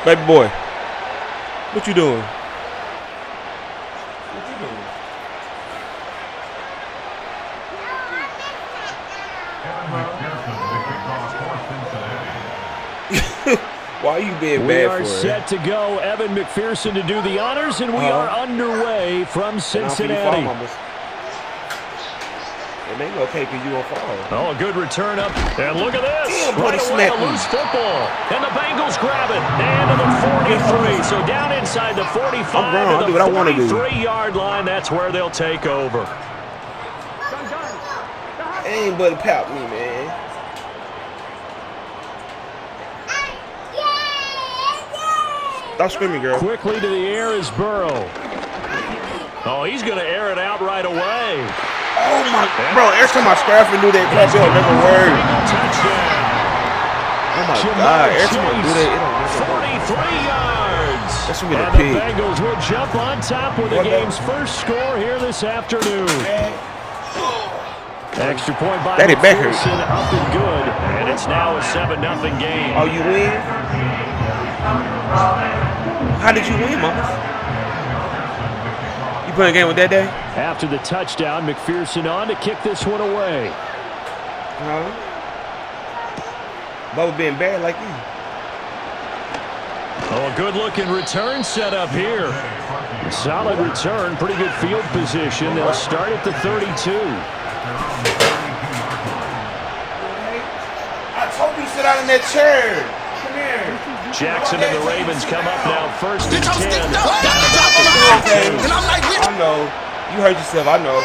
Baby boy, what you doing? What you doing? Why are you being bad for it? We are set to go. Evan McPherson to do the honors, and we are underway from Cincinnati. It ain't okay because you on fire. Oh, a good return up. And look at this. Damn, right away, a loose football. And the Bengals grab it. And to the 43. So down inside the 45 I'll do what I want to do. 43-yard line. That's where they'll take over. Ain't but pop me, man. Stop screaming, girl. Quickly to the air is Burrow. Oh, he's going to air it out right away. Oh, my. Bro, every time I scrap and do that catch, it'll never work. Oh, my God. Every time I do that, it'll never work. 43 yards. That's going to be and the pig. The Bengals will jump on top with the game's first score here this afternoon. Extra point by McPherson, up and good. And it's now a 7-0 game. Oh, you win? How did you win, Mama? You playing a game with that day? After the touchdown, McPherson on to kick this one away. Bubba being bad like you. Oh, a good-looking return set up here. Solid return, pretty good field position. They'll start at the 32. I told you to sit out in that chair. Come here. Jackson and the Ravens come up now first and 10. I know. You heard yourself. I know.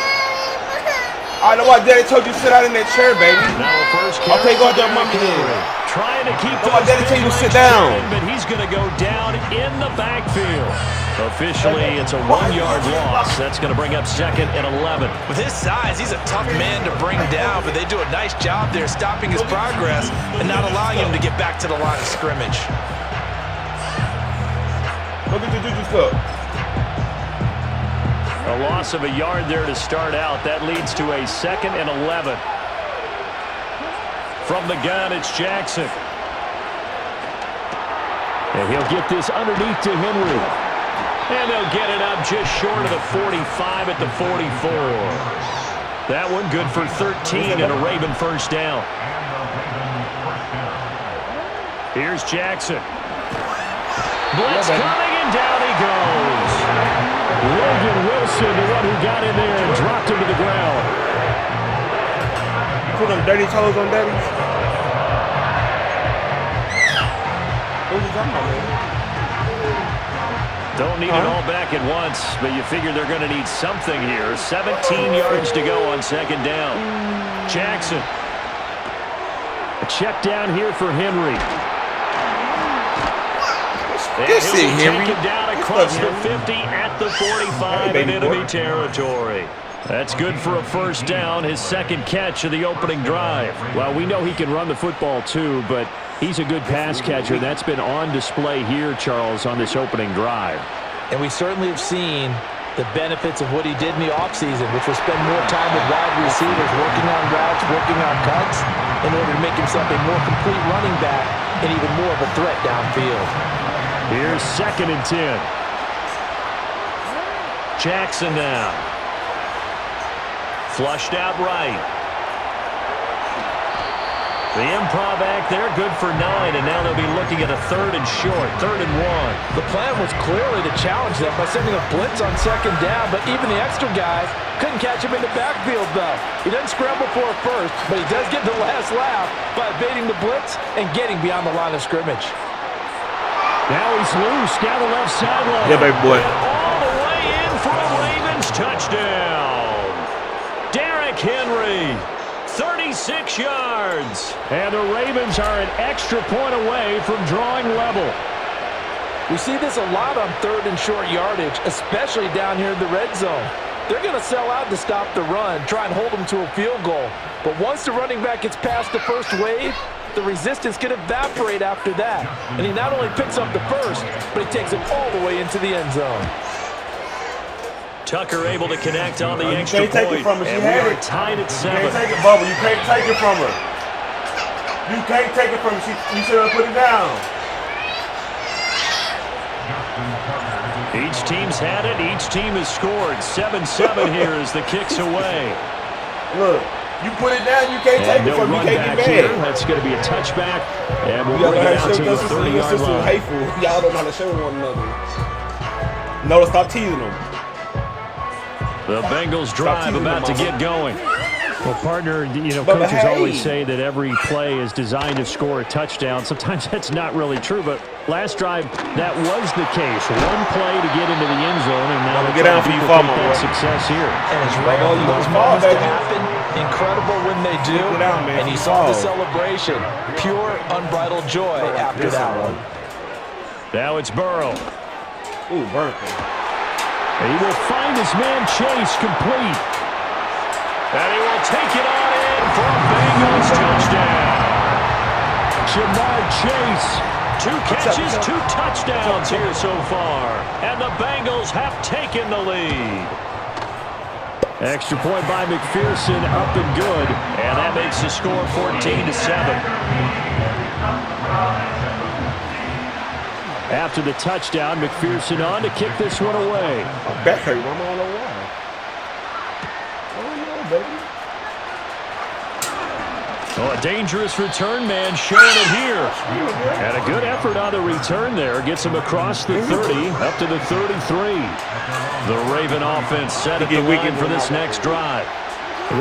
I know why Daddy told you to sit out in that chair, baby. Now a first I'll take out that monkey then. Trying to keep my daddy tell you to sit down. But he's going to go down in the backfield. Officially, it's a 1-yard loss. That's going to bring up second and 11. With his size, he's a tough man to bring down, but they do a nice job there stopping his progress and not allowing him to get back to the line of scrimmage. Look at the juju stuff. A loss of a yard there to start out. That leads to a second and 11. From the gun, it's Jackson. And he'll get this underneath to Henry. And they'll get it up just short of the 45 at the 44. That one good for 13 and a Raven first down. Here's Jackson. Blitz coming, and down he goes. Logan Wilson, the one who got in there and dropped him to the ground. Put them dirty toes on Daddy's. What are you talking about, man? Don't need it all back at once, but you figure they're going to need something here. 17 yards to go on second down. Jackson. A check down here for Henry. Good shit, Henry. Taken down across the 50 at the 45 in enemy territory. That's good for a first down, his second catch of the opening drive. Well, we know he can run the football too, but he's a good pass catcher. That's been on display here, Charles, on this opening drive. And we certainly have seen the benefits of what he did in the offseason, which was spend more time with wide receivers, working on routes, working on cuts, in order to make himself a more complete running back and even more of a threat downfield. Here's second and 10. Jackson now. Flushed out right. The improv act there, good for 9, and now they'll be looking at a third and short, 3rd and 1. The plan was clearly to challenge them by sending a blitz on second down, but even the extra guys couldn't catch him in the backfield, though. He doesn't scramble for it first, but he does get the last laugh by evading the blitz and getting beyond the line of scrimmage. Now he's loose down the left sideline. Yeah, baby boy. All the way in for a Ravens touchdown. Derrick Henry, 36 yards. And the Ravens are an extra point away from drawing level. We see this a lot on 3rd and short yardage, especially down here in the red zone. They're going to sell out to stop the run, try and hold them to a field goal. But once the running back gets past the first wave, the resistance can evaporate after that. And he not only picks up the first, but he takes it all the way into the end zone. Tucker able to connect on the extra point. You can't take it from her. She had it. Tied at 7. You can't take it, Bubba. You can't take it from her. You can't take it from her. You should have put it down. Each team's had it. Each team has scored. 7-7 here as the kick's away. Look, you put it down, you can't take it from me. You can't get mad. That's going to be a touchback, and we'll bring it out to the 30-yard line. Hateful. Y'all don't know how to show one another. No, stop teasing them. The Bengals drive about to get going. Well, partner, you know, coaches always say that every play is designed to score a touchdown. Sometimes that's not really true, but last drive, that was the case. One play to get into the end zone, and now get down for you, that success here. And it's rare for those moments to happen. Incredible when they do. And you saw the celebration. Pure, unbridled joy after that one. Now it's Burrow. Ooh, Burrow. He will find his man Chase complete. And he will take it on in for a Bengals touchdown. Jamar Chase, 2 catches, 2 touchdowns here so far. And the Bengals have taken the lead. Extra point by McPherson, up and good. And that makes the score 14-7. After the touchdown, McPherson on to kick this one away. Back hurt, I don't know why. Baby. Oh, a dangerous return man showing it here. And a good effort on the return there. Gets him across the 30, up to the 33. The Raven offense set at the line for this next drive.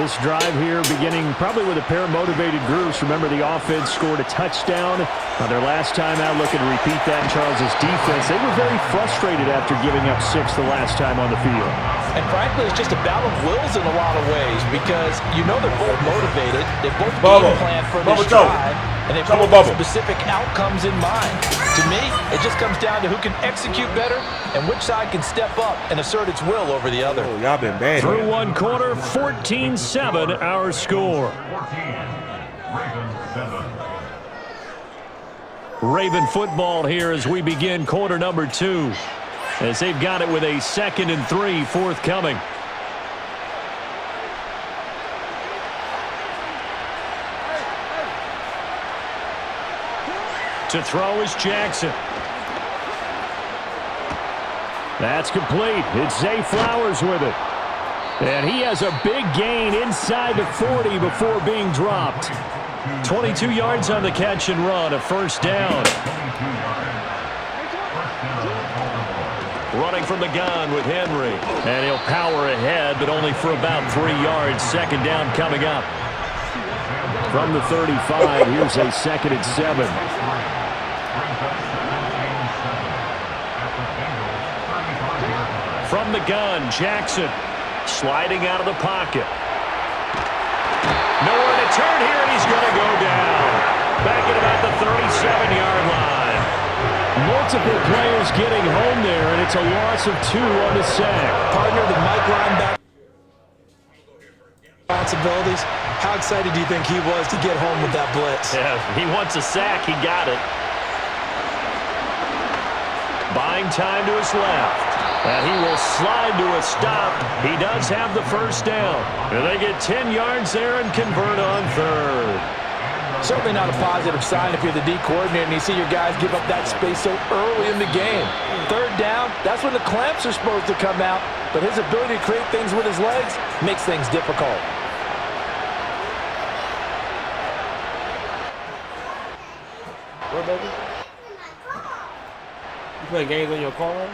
This drive here beginning probably with a pair of motivated groups. Remember, the offense scored a touchdown on their last time out, looking to repeat that in Charles' defense. They were very frustrated after giving up 6 the last time on the field. And frankly, it's just a battle of wills in a lot of ways because you know they're both motivated. They both game plan for this drive, and they both have specific outcomes in mind. To me, it just comes down to who can execute better and which side can step up and assert its will over the other. Oh, y'all been bad. Through one quarter, 14-7 our score. Raven football here as we begin quarter number 2. As they've got it with a 2nd and 3 forthcoming. To throw is Jackson. That's complete. It's Zay Flowers with it. And he has a big gain inside the 40 before being dropped. 22 yards on the catch and run, a first down. Running from the gun with Henry. And he'll power ahead, but only for about 3 yards. 2nd down coming up. From the 35, here's a 2nd and 7. From the gun, Jackson sliding out of the pocket. Nowhere to turn here, and he's going to go down. Back at about the 37-yard line. Multiple players getting home there, and it's a loss of 2 on the sack. Partner, the Mike linebacker responsibilities. How excited do you think he was to get home with that blitz? Yeah, he wants a sack. He got it. Buying time to his left. And he will slide to a stop. He does have the first down. And they get 10 yards there and convert on 3rd. Certainly not a positive sign if you're the D coordinator and you see your guys give up that space so early in the game. 3rd down, that's when the clamps are supposed to come out. But his ability to create things with his legs makes things difficult. What, baby? You play games on your car?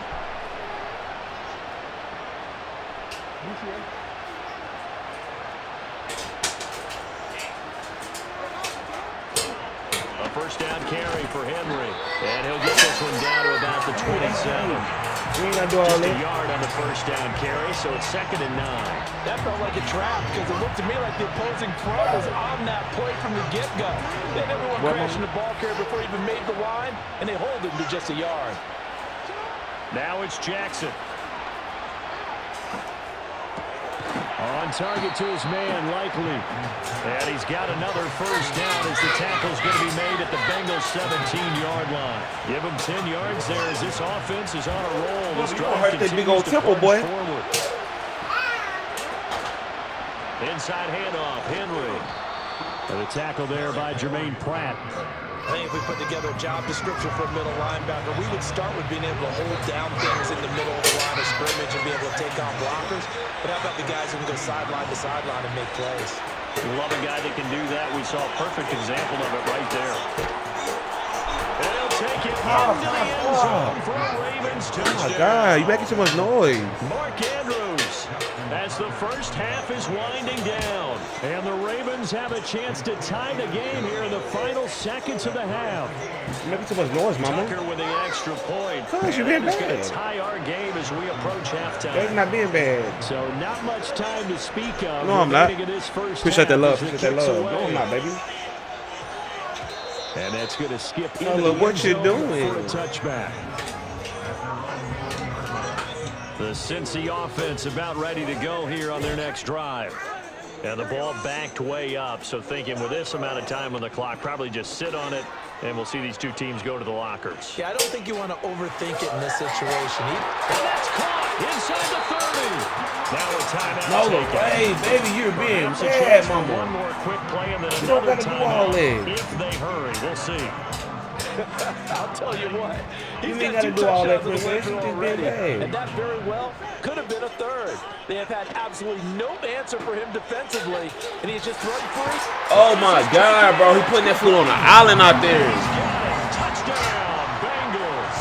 A first down carry for Henry. And he'll get this one down to about the 27. Just a yard on the first down carry, so it's 2nd and 9. That felt like a trap because it looked to me like the opposing front was on that play from the get-go. They had everyone crashing the ball carrier before he even made the line, and they hold him to just a yard. Now it's Jackson. On target to his man, Likely. And he's got another first down as the tackle's going to be made at the Bengals' 17-yard line. Give him 10 yards there as this offense is on a roll. This drive continues to push forward. Inside handoff, Henry. And the tackle there by Jermaine Pratt. I think if we put together a job description for a middle linebacker, we would start with being able to hold down things in the middle of the line of scrimmage and be able to take on blockers. But how about the guys who can go sideline to sideline and make plays? Love a guy that can do that. We saw a perfect example of it right there. And he'll take it into the end zone for a Ravens touchdown. Oh, my God. You're making too much noise. Mark Andrews, as the first half is winding down. And the Ravens have a chance to tie the game here in the final seconds of the half. You're making too much noise, mama. Tucker with the extra point. Gosh, you're being It's going bad. to tie our game as we approach halftime. That's not being bad. So not much time to speak of. No, I'm not. remaining in this first Appreciate that half love. as the Appreciate that kick's love. No, away. I'm not, baby. And that's going to skip No, into look the what end you're zone doing. for a touchback. The Cincy offense about ready to go here on their next drive. And the ball backed way up, so thinking with this amount of time on the clock, probably just sit on it, and we'll see these two teams go to the lockers. Yeah, I don't think you want to overthink it in this situation. And that's caught inside the 30. Now a timeout No taken. way, baby. You're being Perhaps a bad, chance for one mama. more quick play and then You don't another gotta do all timeout that. if they hurry. We'll see. I'll tell you what. You He's ain't got gotta 2 do all that, touchdowns in the Chris. way You through just already. been bad. And that very well could have been a third. They have had absolutely no answer for him defensively, and he's just thrown free. Oh, my God, bro. He putting that foot on the island out there. Touchdown, Bengals.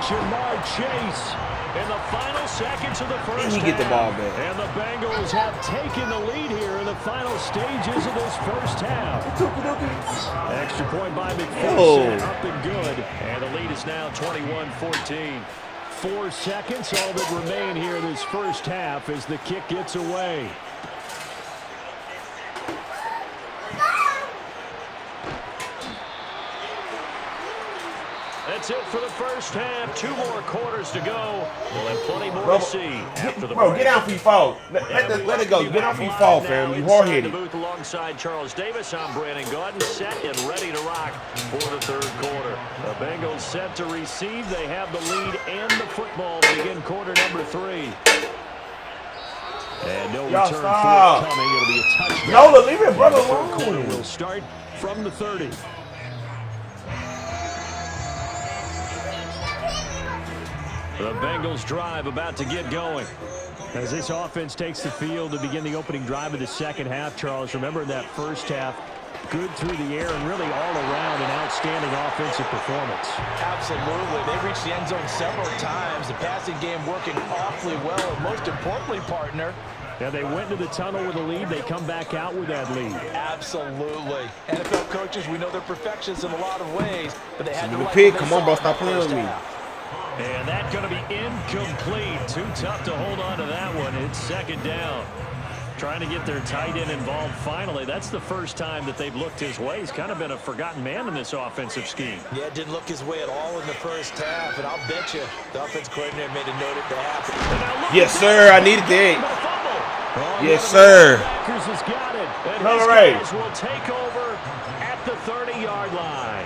Jamar Chase in the final seconds of the first And he get the ball half. back. And the Bengals have taken the lead here in the final stages of this first half. Extra point by McPherson, up and good. And the lead is now 21-14. 4 seconds, all that remain here in this first half as the kick gets away. That's it for the first half. 2 more quarters to go. We'll have plenty more to see after the Bro, break. get down for you fall. Let it go. Get down for you fall, fam. You hard Inside the headed. booth alongside Charles Davis. I'm Brandon Gaudin, set and ready to rock for the third quarter. The Bengals set to receive. They have the lead and the football to begin quarter number 3. And no Y'all return stop. forthcoming. It'll be a touchdown. Nola, leave your brother The third quarter alone. will start from the 30. The Bengals drive about to get going. As this offense takes the field to begin the opening drive of the second half, Charles, remember in that first half, good through the air and really all around an outstanding offensive performance. Absolutely. They reached the end zone several times. The passing game working awfully well. And most importantly, partner, Now they went to the tunnel with a lead. They come back out with that lead. absolutely. NFL coaches, we know they're perfectionists in a lot of ways, but they had to The like pig, what they come on, saw bro, in stop the playing with first me. half. And that's going to be incomplete. Too tough to hold on to that one. It's second down. Trying to get their tight end involved finally. That's the first time that they've looked his way. He's kind of been a forgotten man in this offensive scheme. Yeah, it didn't look his way at all in the first half, and I'll bet you the offense coordinator made a note of to happen. Yes, sir. I needed that. Oh, Yes, sir. Packers has got it. And All his right. guys will take over at the 30-yard line.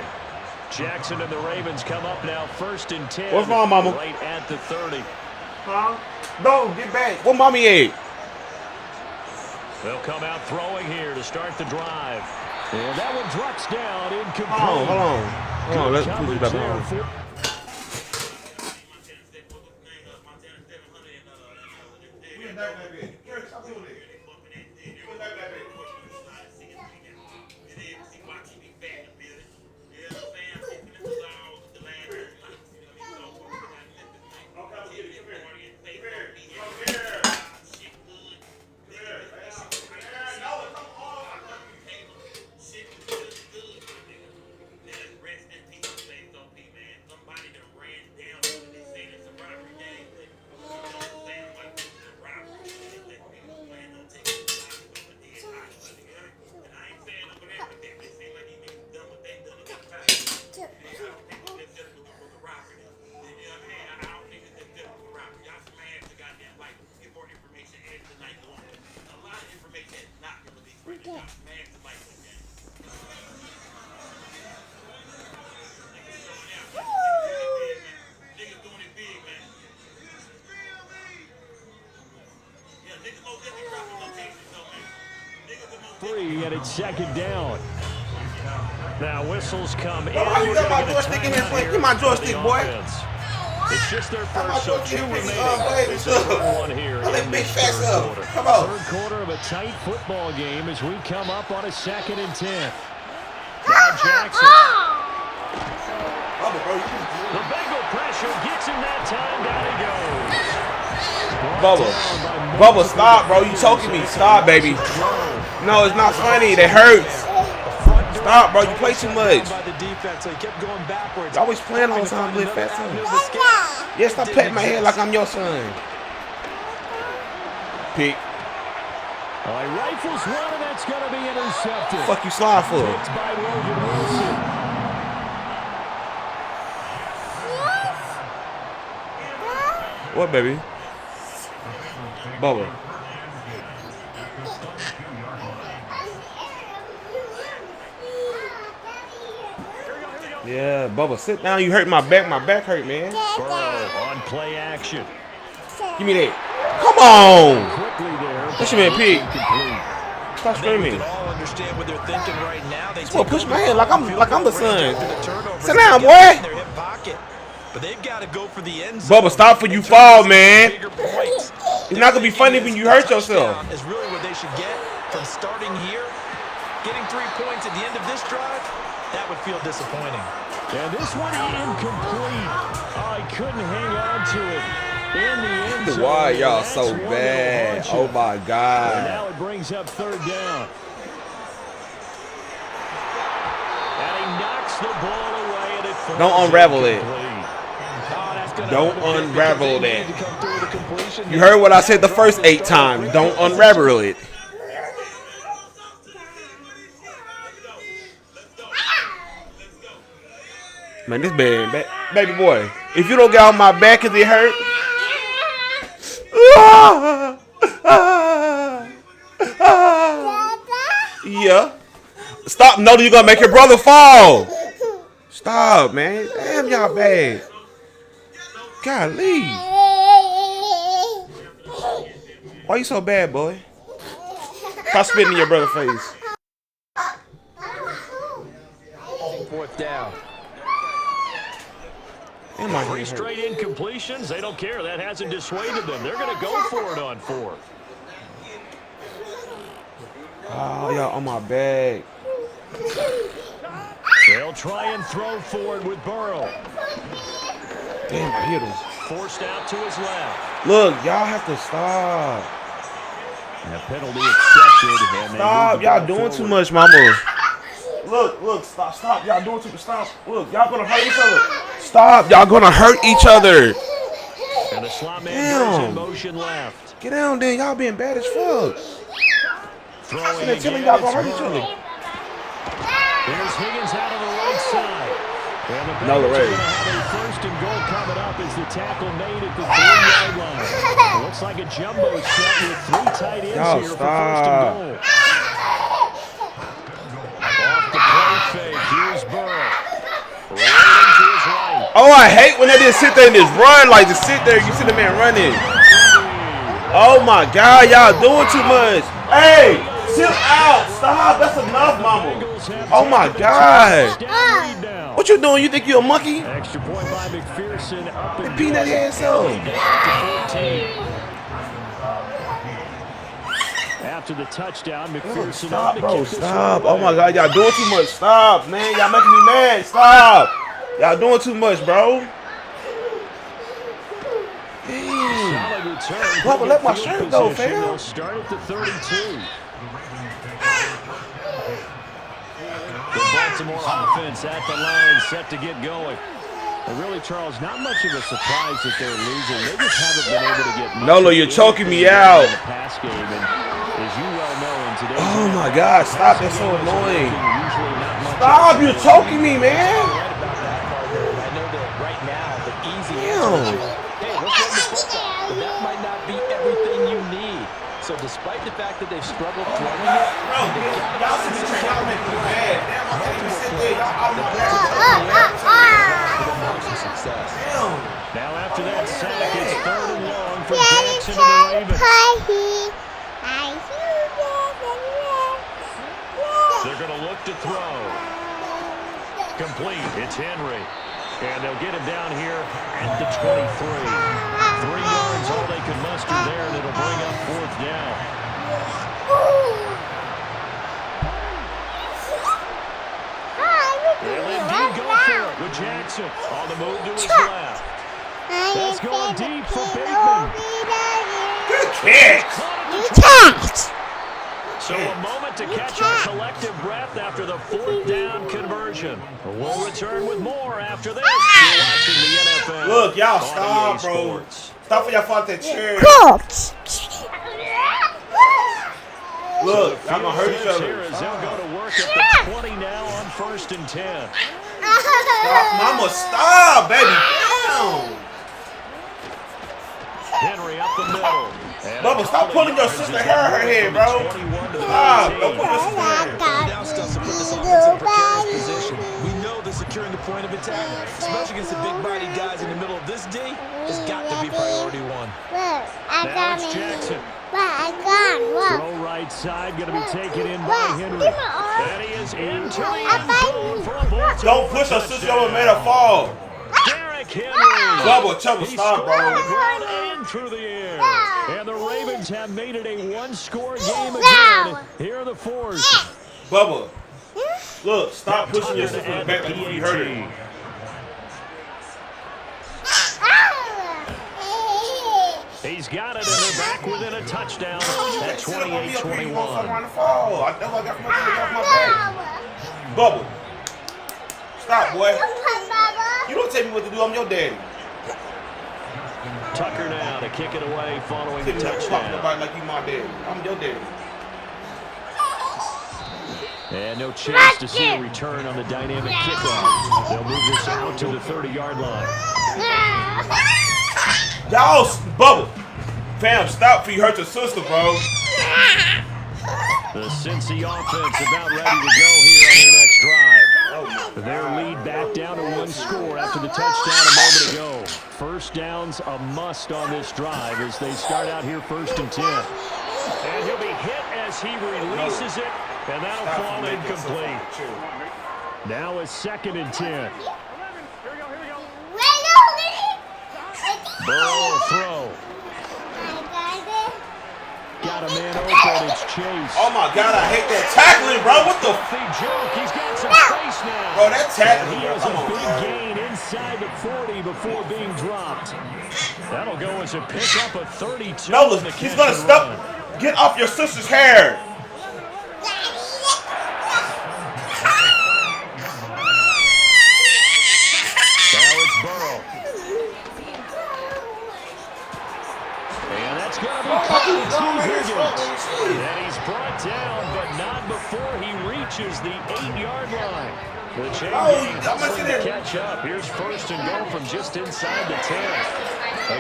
Jackson and the Ravens come up now first and 10. What's wrong, mama? Right at the 30. Huh? No, get back. Where mommy at? They'll come out throwing here to start the drive. And that one drops down incomplete. Hold on. Hold on. Let's put Coverage it back there on. for- Free, and it's second down. Now whistles come in. You got my joystick in here. Get my joystick, boy. It's just their first, so 2 remaining. It's one here in big this fat third stuff. quarter. Come on. Third quarter of a tight football game as we come up on a 2nd and 10. Now Jackson. The Bengal pressure gets him that time. Down he goes. Bubba, stop, bro. You choking me. Stop, baby. No, it's not funny. That hurts. Stop, bro. You play too much. You always playing all the time, little fat son. Yeah, stop patting my head like I'm your son. Pick. He rifles one, and that's going to be intercepted. Fuck you slide for? Picked by Logan Wilson. What, baby? Bubba. Yeah, Bubba, sit down. You hurt my back. My back hurt, man. Burrow on play action. Give me that. Come on. That should be a pig. Stop screaming. Well, push my hand like I'm the son. Sit down, boy. Bubba, stop for you fall, man. It's not gonna be funny when you hurt yourself. Is really what they should get from starting here. Getting 3 points at the end of this drive, that would feel disappointing. And this one incomplete. I couldn't hang on to it. In the end zone. Why y'all so bad? Oh my God. And now it brings up 3rd down. And he knocks the ball away, and it falls. Don't unravel it. Oh, Don't unravel that. You heard what I said the first 8 times. Don't unravel it. Man, this baby boy. If you don't get on my back, cause it hurt. Yeah. Stop. No, you're gonna make your brother fall. Stop, man. Damn, y'all bad. Golly. Why you so bad, boy? Stop spitting in your brother's face. 4th down. 3 straight incompletions. They don't care. That hasn't dissuaded them. They're going to go for it on 4th. Oh, y'all on my back. They'll try and throw forward with Burrow. Damn, I hit him. Forced out to his left. Look, y'all have to stop. And a penalty accepted. Stop, y'all doing too much, mama. Look, stop. Y'all doing too much. Stop. Look, y'all gonna hurt each other. Stop, y'all gonna hurt each other. And the slot man goes in motion left. Get down there, y'all being bad as fuck. Throwing They're telling y'all gonna hurt each other. Here's Higgins out on the right side. And the No, Bengals are Lorraine. going to have a 1st and goal coming up as the tackle made at the 3-yard line. It looks like a jumbo set with 3 tight ends Y'all here stop. for 1st and goal. Off the play fake, here's Burrow. Rolling to his right. Oh, I hate when they just sit there and just run. Like, just sit there, you see the man running. Oh my God, y'all doing too much. Hey, chill out. Stop. That's enough, mama. Oh my God. What you doing? You think you a monkey? Extra point by McPherson up and Peanut ass up. After the touchdown, McPherson Stop, on to bro. kick this Stop. one Oh my away. God, y'all doing too much. Stop, man. Y'all making me mad. Stop. Y'all doing too much, bro. Solid return. Bro, let my Field shirt go, position. fam. They'll start at the 32. The Baltimore offense at the line, set to get going. And really, Charles, not much of a surprise that they're losing. They just haven't been able to get much Nolo, you're choking me out. in the pass game. And as you well know, in today's Oh my NFL, God, stop. That's so annoying. Stop, you're choking me, man. I know that right now the easy answer is, hey, let's run the football. But that might not be everything you need. So despite the fact that they've struggled throwing it, Y'all sit there, y'all making me mad. Damn, I can't even sit there. Y'all out of my back. success. Now after that sack, it's 3rd and long for Jackson and the Ravens. They're going to look to throw. Complete. It's Henry. And they'll get him down here at the 23. 3 yards, all they could muster there, and it'll bring up 4th down. They'll indeed go for it with Jackson on the move to his left. That's going deep for Bateman. Good catch. So a moment to catch our collective breath after the 4th down conversion. We'll return with more after this. You're watching the NFL. Look, y'all on stop, EA bro. Sports. Stop for y'all fought that chair. Look, I'm gonna hurt each Here other. as they'll go to work at the 20 now on 1st and 10. Stop, mama, stop, baby. Down. Henry up the middle. Bubba, stop pulling your sister hair in her head, bro. Stop. Don't pull your sister hair. Down stuff to put this offense in a precarious position. We know that securing the point of attack, especially against the big-bodied guys in the middle of this D, has got to be priority 1. Now it's Jackson. Throw right side, going to be taken in by Henry. And he is into the end zone for a Baltimore Don't push her sister over, man, her fall. Derrick Henry. Bubba, trouble, He stop, scored bro. the ground and through the air. And the Ravens have made it a 1-score game again. Here are the 4s. Bubba, look, stop pushing your sister in the back before you hurt her. He's got it, and they're back within a touchdown at 28-21. Bubba, stop, boy. You don't tell me what to do. I'm your daddy. Tucker now to kick it away following the Talking touchdown. about like you my daddy. I'm your daddy. And no chance to see a return on the dynamic kickoff. They'll move this out to the 30-yard line. Y'all, Bubba. Fam, stop before you hurt your sister, bro. The Cincy offense about ready to go here on their next drive. Their lead back down to 1 score after the touchdown a moment ago. First down's a must on this drive as they start out here 1st and 10. And he'll be hit as he releases it, and that'll fall incomplete. Now it's 2nd and 10. Burrow throw. Got a man open, it's Chase. Oh my God, I hate that tackling, bro. What the f? Big joke, he's got some space now. Bro, that tackling, He bro. has Come a on, big bro. gain inside the 40 before being dropped. That'll go as a pickup of 32. No, in the he's catch gonna and stop. run. Get off your sister's hair. Now it's Burrow. And that's going to be caught to Higgins. And he's brought down, but not before he reaches the 8-yard line. The chain gang hustling to catch up. Here's 1st and goal from just inside the 10.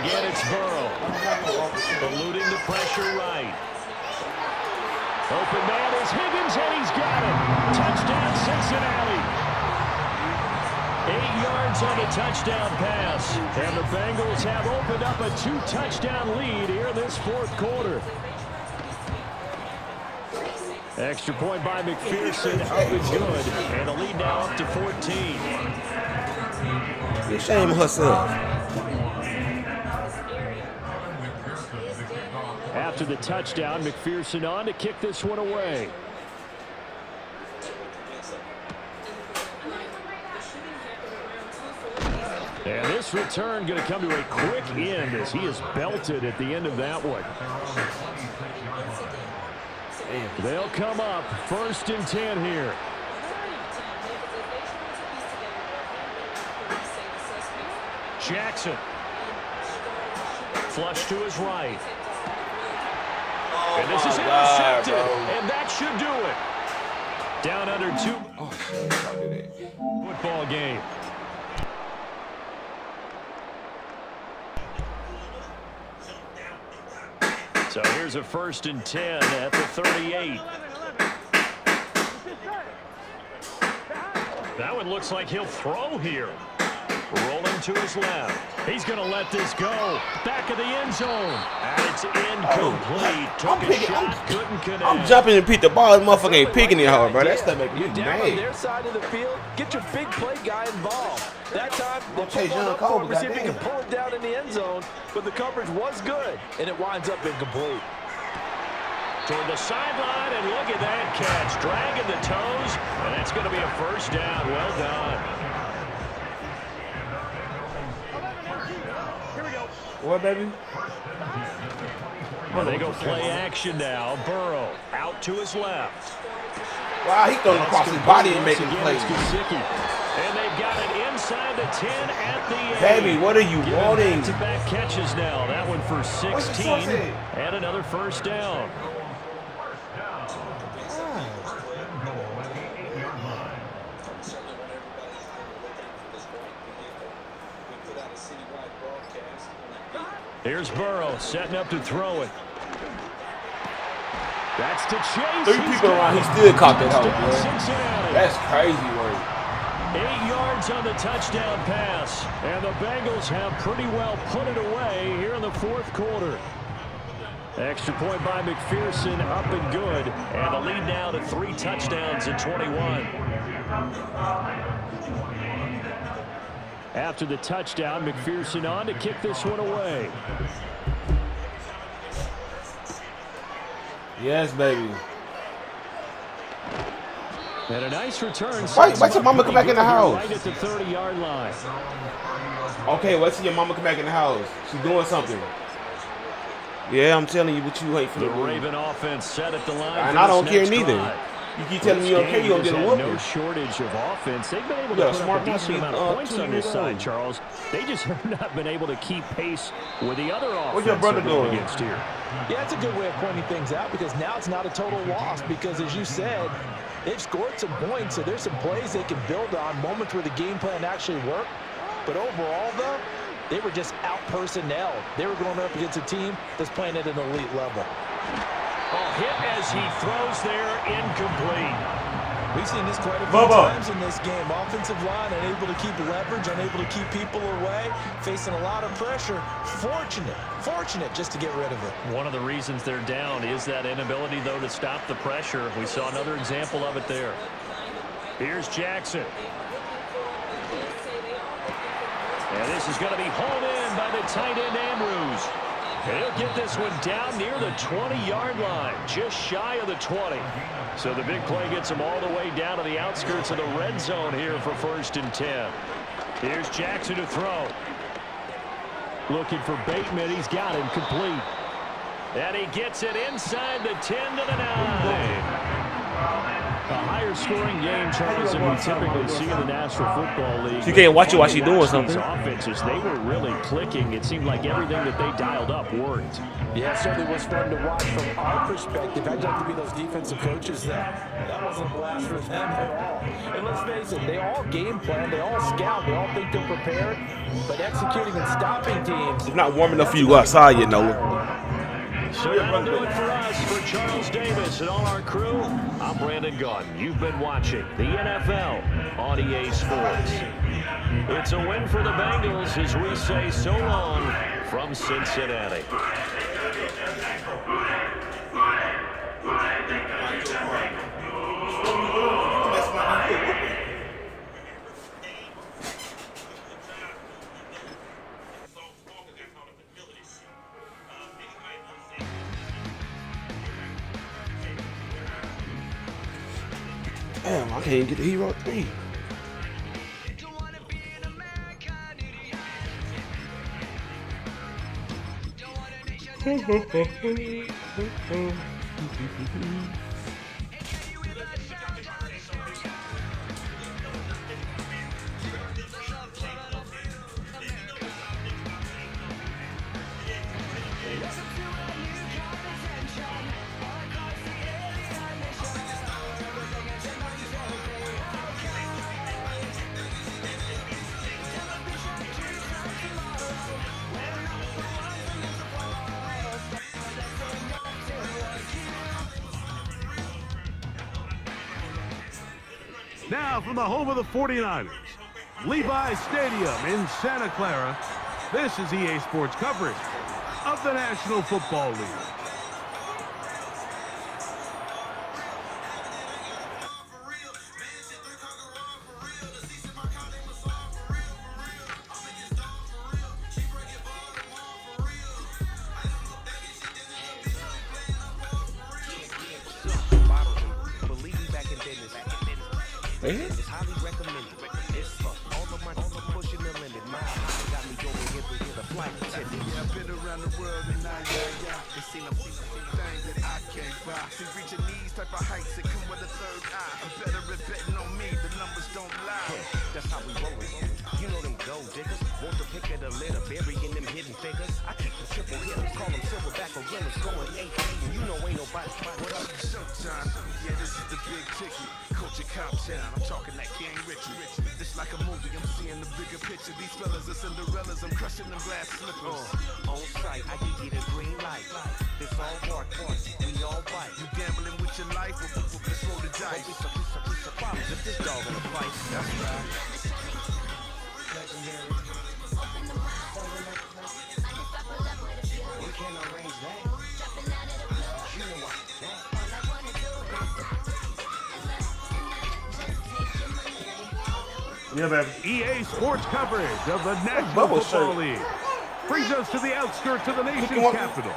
Again, it's Burrow. Eluding the pressure right. Open man is Higgins, and he's got it. Touchdown, Cincinnati. 8 yards on the touchdown pass. And the Bengals have opened up a 2-touchdown lead here in this 4th quarter. Extra point by McPherson, up and good. And the lead now up to 14. You shame herself. After the touchdown, McPherson on to kick this one away. And this return going to come to a quick end as he is belted at the end of that one. They'll come up 1st and 10 here. Jackson. Flush to his right. And this is intercepted. And that should do it. Down under 2. Football game. So here's a 1st and 10 at the 38. That one looks like he'll throw here. Rolling to his left. He's going to let this go. Back of the end zone. And it's incomplete. Took a shot, couldn't connect. I'm jumping and pick the ball. This motherfucker ain't picking it hard, bro. That stuff making me Down on mad. their side of the field, get your big play guy involved. That time, they Okay, pulled John up Cole, for him, see if he can goddamn. pull it down in the end zone, but the coverage was good, and it winds up incomplete. Toward the sideline, and look at that catch. Dragging the toes, and that's going to be a first down. Well done. What, baby? Well, they go play action now. Burrow out to his left. Wow, he throwing across his body and making Again, plays. it's Gesicki. And they've got it inside the 10 at the 8. Baby, what are you wanting? Back-to-back catches now. That one for 16. What's And another first down. Here's Burrow setting up to throw it. That's to Chase. 3 people around, he still caught that hoe, bro. Cincinnati. That's crazy work. 8 yards on the touchdown pass. And the Bengals have pretty well put it away here in the fourth quarter. Extra point by McPherson, up and good. And the lead now to 3 touchdowns at 21. After the touchdown, McPherson on to kick this one away. Yes, baby. And a nice return. Why your mama come back in the house? Right at the 30-yard line. Okay, wait till your mama come back in the house. She's doing something. Yeah, I'm telling you what you hate for The the Raven offense set at the line. And for I don't this care next neither. drive. You keep telling me you don't care, you gonna get a No whooping. shortage of offense. They've been able Yeah, to put smart up a decent enough amount to of be, points 2 on this years side, old. Charles. They just have not been able to keep pace with the other offense. What's your brother they're going doing? against here? Yeah, that's a good way of pointing things out because now it's not a total loss because, as you said, they've scored some points, so there's some plays they can build on, moments where the game plan actually worked. But overall, though, they were just out-personnel. They were going up against a team that's playing at an elite level. Oh, hit as he throws there, incomplete. We've seen this quite a few Bubba. times in this game. Offensive line unable to keep leverage, unable to keep people away, facing a lot of pressure. Fortunate just to get rid of it. One of the reasons they're down is that inability, though, to stop the pressure. We saw another example of it there. Here's Jackson. And this is going to be hauled in by the tight end, Andrews. And he'll get this one down near the 20-yard line, just shy of the 20. So the big play gets him all the way down to the outskirts of the red zone here for 1st and 10. Here's Jackson to throw. Looking for Bateman. He's got him complete. And he gets it inside the 10 to the 9. A higher scoring game, Charles, than we typically see in the National Football League. You can't watch it while she's doing something. These offenses, they were really clicking. It seemed like everything that they dialed up worked. Yeah, it certainly was fun to watch from our perspective. I'd like to be those defensive coaches that wasn't a blast for them at all. And let's face it, they all game plan, they all scout, they all think they're prepared, but executing and stopping teams. It's not warm enough for you to go outside yet, Noah. So that'll do it for us. For Charles Davis and all our crew, I'm Brandon Gaudin. You've been watching the NFL on EA Sports. It's a win for the Bengals as we say so long from Cincinnati. Damn, I can't even get the Hero 3. Now from the home of the 49ers, Levi Stadium in Santa Clara, this is EA Sports coverage of the National Football League. It's highly recommended. It's for all of my pushing the limit. Got me going here with the flight attendant. Yeah, I've been around the world and they seen things that I can't buy. See, reaching these type of heights that come with a third eye. I'm better at betting on me, the numbers don't lie. That's how we roll it. You know them gold diggers. Want to pick at a litter, burying them hidden figures. I keep the triple hitters, call them silverback or gorillas going 8 feet. You know ain't nobody. What up? Showtime. Yeah, this is the big ticket. Culture Cop Town. I'm talking like King Richard. It's like a movie. I'm seeing the bigger picture. These fellas are Cinderellas. I'm crushing them glass slippers. On sight, I can get a green light. This all hard points. We all fight. You gambling with your life? Let's roll the dice. It's a problem. If this dog in a fight, that's right. Legendary. We can't arrange that. You know what? Yeah, baby. EA Sports coverage of the National Football League brings us to the outskirts of the nation's capital.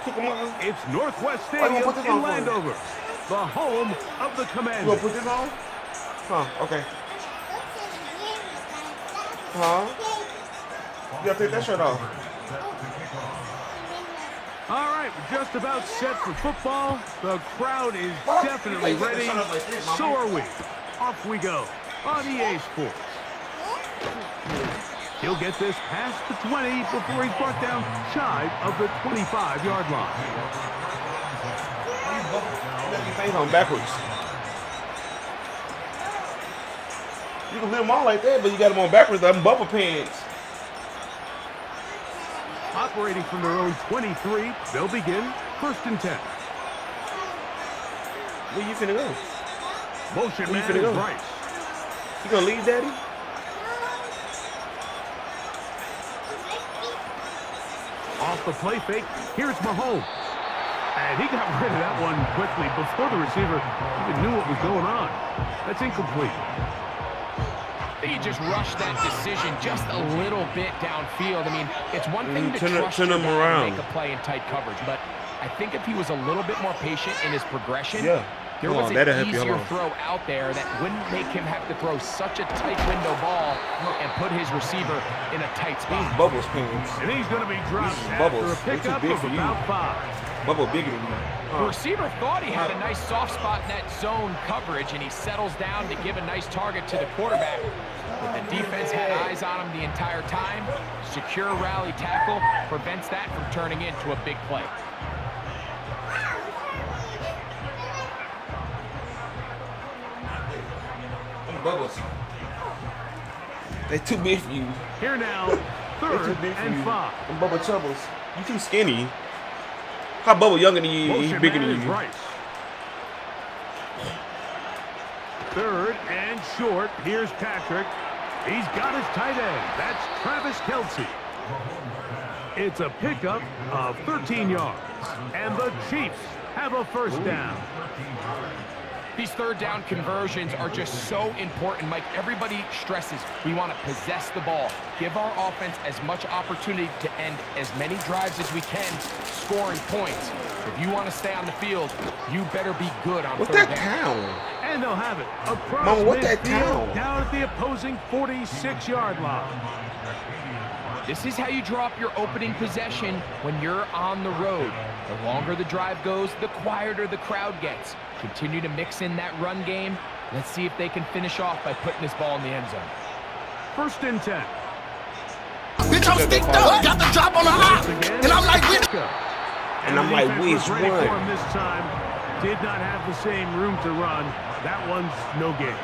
It's Northwest Stadium in Landover, the home of the Commanders. You gonna put this on? Huh, okay. You gotta take that shirt off. All right, we're just about set for football. The crowd is definitely ready. So are we. Off we go on EA Sports. He'll get this past the 20 before he's brought down shy of the 25-yard line. Things on backwards. You can leave them on like that, but you got them on backwards. Them bubble pants. Operating from their own 23, they'll begin 1st and 10. Where you finna go? Motion man finna go? Bryce. You gonna leave, Daddy? Off the play fake, here's Mahomes. And he got rid of that one quickly before the receiver even knew what was going on. That's incomplete. He just rushed that decision just a little bit downfield. I mean, it's one thing to trust turn him your guy around. to make a play in tight coverage, but I think if he was a little bit more patient in his progression, there was an easier throw out there that wouldn't make him have to throw such a tight window ball and put his receiver in a tight spot. These bubbles pants. And he's going to be dropped Bubbles. after a pickup of about 5. Bubble bigger than you. The receiver thought he had a nice soft spot in that zone coverage, and he settles down to give a nice target to the quarterback. But the defense had eyes on him the entire time. Secure rally tackle prevents that from turning into a big play. Bubbles. They too big for you. Here now, 3rd and 5. Them Bubble Troubles. You too skinny. How Bubble younger than you? He's bigger than you. Bryce. 3rd and short. Here's Patrick. He's got his tight end. That's Travis Kelce. It's a pickup of 13 yards. And the Chiefs have a 1st down. These 3rd down conversions are just so important, Mike. Everybody stresses we want to possess the ball, give our offense as much opportunity to end as many drives as we can, scoring points. If you want to stay on the field, you better be good on 3rd down. And they'll have it across Mama, what that midfield, down at the opposing 46-yard line. This is how you draw up your opening possession when you're on the road. The longer the drive goes, the quieter the crowd gets. Continue to mix in that run game. Let's see if they can finish off by putting this ball in the end zone. 1st and 10. Bitch, I'm sticked up. Got the drop on the eye. And I'm like, And I'm like, which one? This time did not have the same room to run. That one's no gain.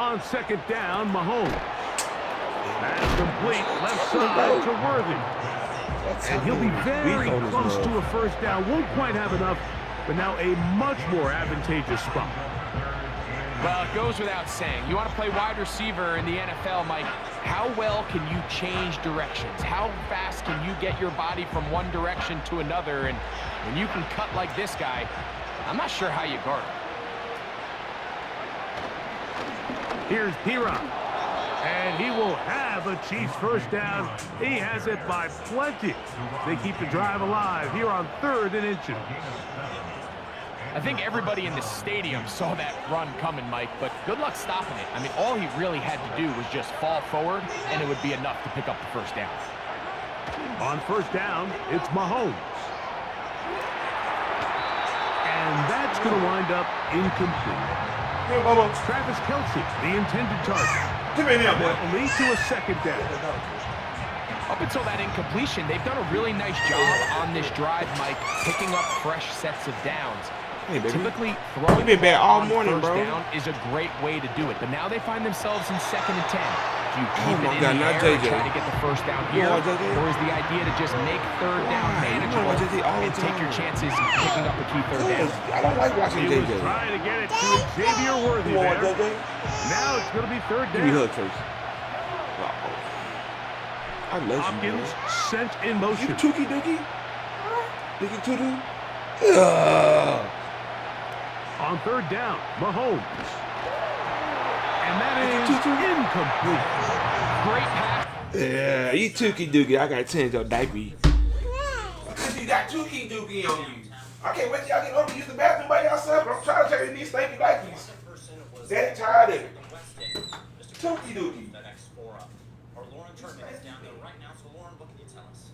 On second down, Mahomes. That's complete left side to Worthy. And he'll be very close to a first down. Won't quite have enough, but now a much more advantageous spot. Well, it goes without saying. You want to play wide receiver in the NFL, Mike. How well can you change directions? How fast can you get your body from one direction to another? And when you can cut like this guy, I'm not sure how you guard him. Here's Piron. And he will have a Chiefs first down. He has it by plenty. They keep the drive alive here on 3rd and inches. I think everybody in the stadium saw that run coming, Mike, but good luck stopping it. I mean, all he really had to do was just fall forward, and it would be enough to pick up the first down. On first down, it's Mahomes. And that's going to wind up incomplete. Travis Kelce, the intended target. Come in here, boy. That will lead to a second down. Up until that incompletion, they've done a really nice job on this drive, Mike, picking up fresh sets of downs. Hey, baby. Typically, throwing been bad all on morning, first bro. down is a great way to do it. But now they find themselves in 2nd and 10. Do you keep my it in God, the not air and JJ. try to get the first down here? want JJ? Or is the idea to just make 3rd down manageable want JJ all the and take your time. chances in picking up a key 3rd down? I don't like watching He was JJ. trying to get it to Xavier Worthy You want there. JJ? Now it's going to be 3rd Give me down. hook first. I love you, Hopkins man. sent in You motion. Tookie Dookie? Dookie Toodoo? On 3rd down, Mahomes. And that is incomplete. Great pass. Yeah, you Tookie Dookie. I gotta change your diaper. Because you got Tookie Dookie on you. I can't wait till y'all get home to use the bathroom by yourself. I'm trying to change these stinky diapers. That tired of it. Tookie Dookie. Lauren Turner is down there right now. So, Lauren, what can you tell us?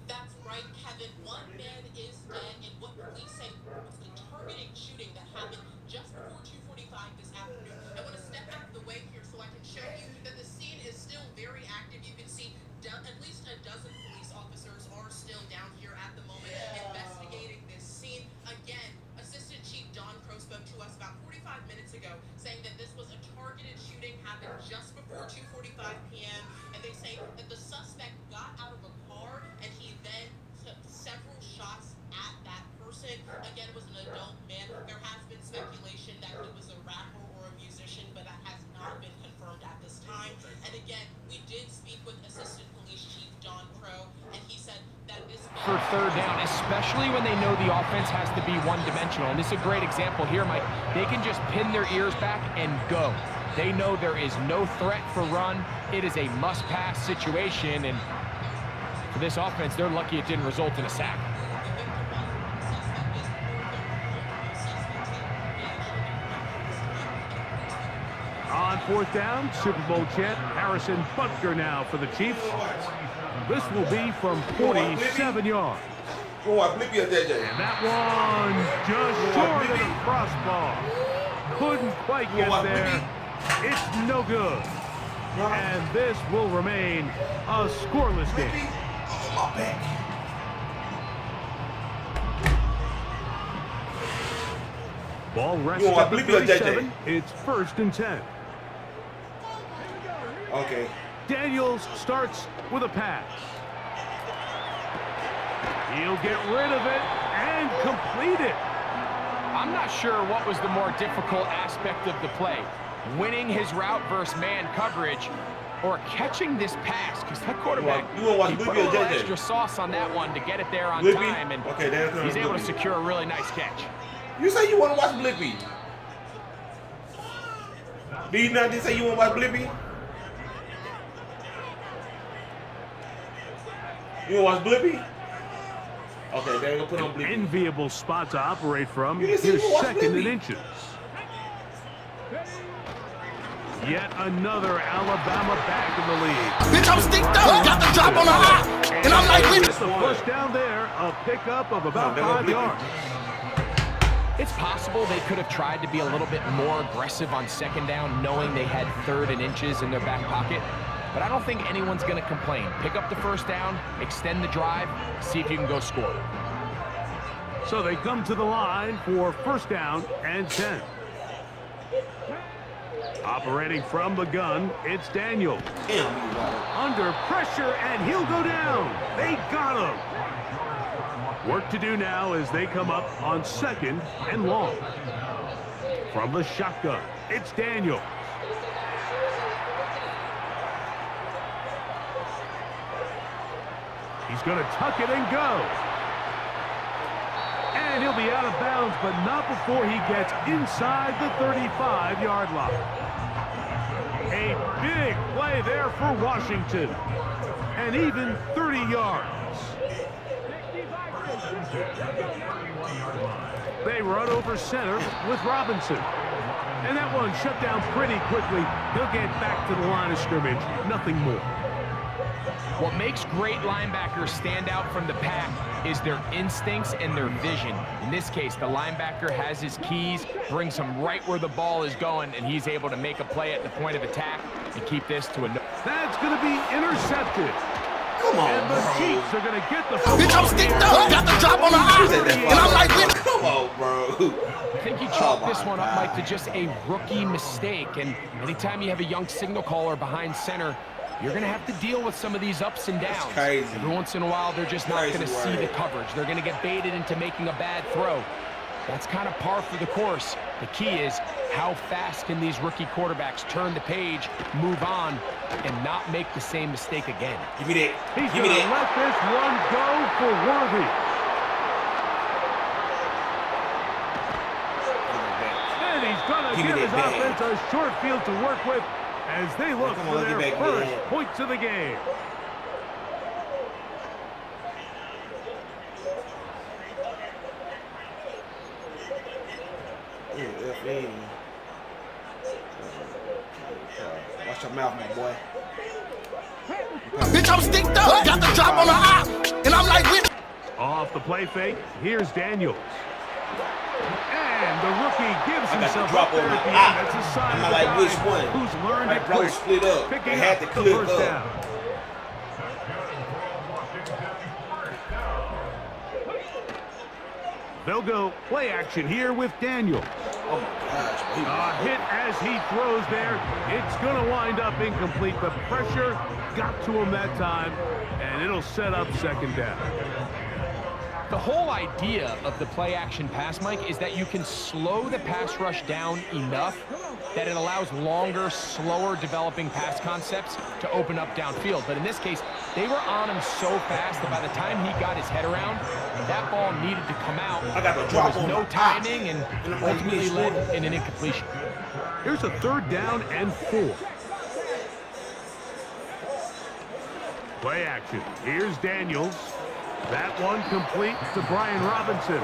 That's right, Kevin. One man is dead in what police say was the targeting shooting that happened just before 2:45 this afternoon. I want to step out of the way here so I can show you that the scene is still very active. You can see at least a dozen police officers are still down here at the moment investigating this scene. Again, Assistant Chief Don Crow spoke to us about 45 minutes ago saying that this was a targeted shooting happened just before 2:45 p.m. And they say that the suspect got out of a car and he then took several shots at that person. Again, it was an adult man. There has been speculation that he was a rapper or a musician, but that has not been confirmed at this time. And again, we did speak with Assistant Police Chief Don Crow, and he said that this For 3rd down, especially when they know the offense has to be one-dimensional. And this is a great example here, Mike. They can just pin their ears back and go. They know there is no threat for run. It is a must-pass situation, and for this offense, they're lucky it didn't result in a sack. On 4th down, Super Bowl champ Harrison Butker now for the Chiefs. This will be from 47 yards. Oh, I blip you, JJ. And that one just short of the crossbar. Couldn't quite get there. It's no good. And this will remain a scoreless game. Oh, my back. Ball rests You want at the my blip or JJ? 37. It's 1st and 10. Okay. Daniels starts with a pass. He'll get rid of it and complete it. I'm not sure what was the more difficult aspect of the play. Winning his route versus man coverage or catching this pass, because that quarterback, You wanna watch he put Blippi a or little JJ? extra sauce on that one to get it there on Blippi? time, and Okay, that's he's able to Blippi. secure a really nice catch. You say you want to watch Blippi. Did you not just say you want to watch Blippi? You want to watch Blippi? Okay, they're going to put on Blippi. Enviable spot to operate from. You didn't say Here's you watched 2nd and Blippi. inches. Yet another Alabama back in the lead. Bitch, I'm stinked up. Got the drop on the eye. And I'm like, It's the first down there, a pickup of about 5 yards. It's possible they could have tried to be a little bit more aggressive on 2nd down, knowing they had 3rd and inches in their back pocket. But I don't think anyone's going to complain. Pick up the first down, extend the drive, see if you can go score. So they come to the line for first down and 10. Operating from the gun, it's Daniels. Under pressure, and he'll go down. They got him. Work to do now as they come up on 2nd and long. From the shotgun, it's Daniels. He's going to tuck it and go. And he'll be out of bounds, but not before he gets inside the 35-yard line. A big play there for Washington. And even 30 yards. They run over center with Robinson. And that one shut down pretty quickly. He'll get back to the line of scrimmage. Nothing more. What makes great linebackers stand out from the pack is their instincts and their vision. In this case, the linebacker has his keys, brings him right where the ball is going, and he's able to make a play at the point of attack and keep this to a... That's going to be intercepted. Come on, and the bro. Chiefs are going to get the football. Bitch, I'm sticked up. Got the drop on the eye. And I'm like, come on, bro. I think you chalk this one up, Mike, to just a rookie mistake. And anytime you have a young signal caller behind center, you're going to have to deal with some of these ups and downs. That's crazy. Every once in a while, they're just not going to see the coverage. They're going to get baited into making a bad throw. That's kind of par for the course. The key is how fast can these rookie quarterbacks turn the page, move on, and not make the same mistake again. Give me that. He's going to let this one go for Worthy. And he's going to give his offense a short field to work with as they look for their first points of the game. Watch your mouth, my boy. bitch, I'm sticked up. Got the drop on the eye. And I'm like, off the play fake, here's Daniels. And the rookie gives himself drop up there on at the my end. That's a sign I'm of like, the which guy one? who's learned My it brother quick, split up. picking They had up to the click first up. down. They'll go play action here with Daniels. Oh my gosh. Hit as he throws there. It's going to wind up incomplete. The pressure got to him that time, and it'll set up 2nd down. The whole idea of the play-action pass, Mike, is that you can slow the pass rush down enough that it allows longer, slower developing pass concepts to open up downfield. But in this case, they were on him so fast that by the time he got his head around, that ball needed to come out. There was no timing and ultimately led in an incompletion. Here's a 3rd down and 4. Play action. Here's Daniels. That one complete to Brian Robinson.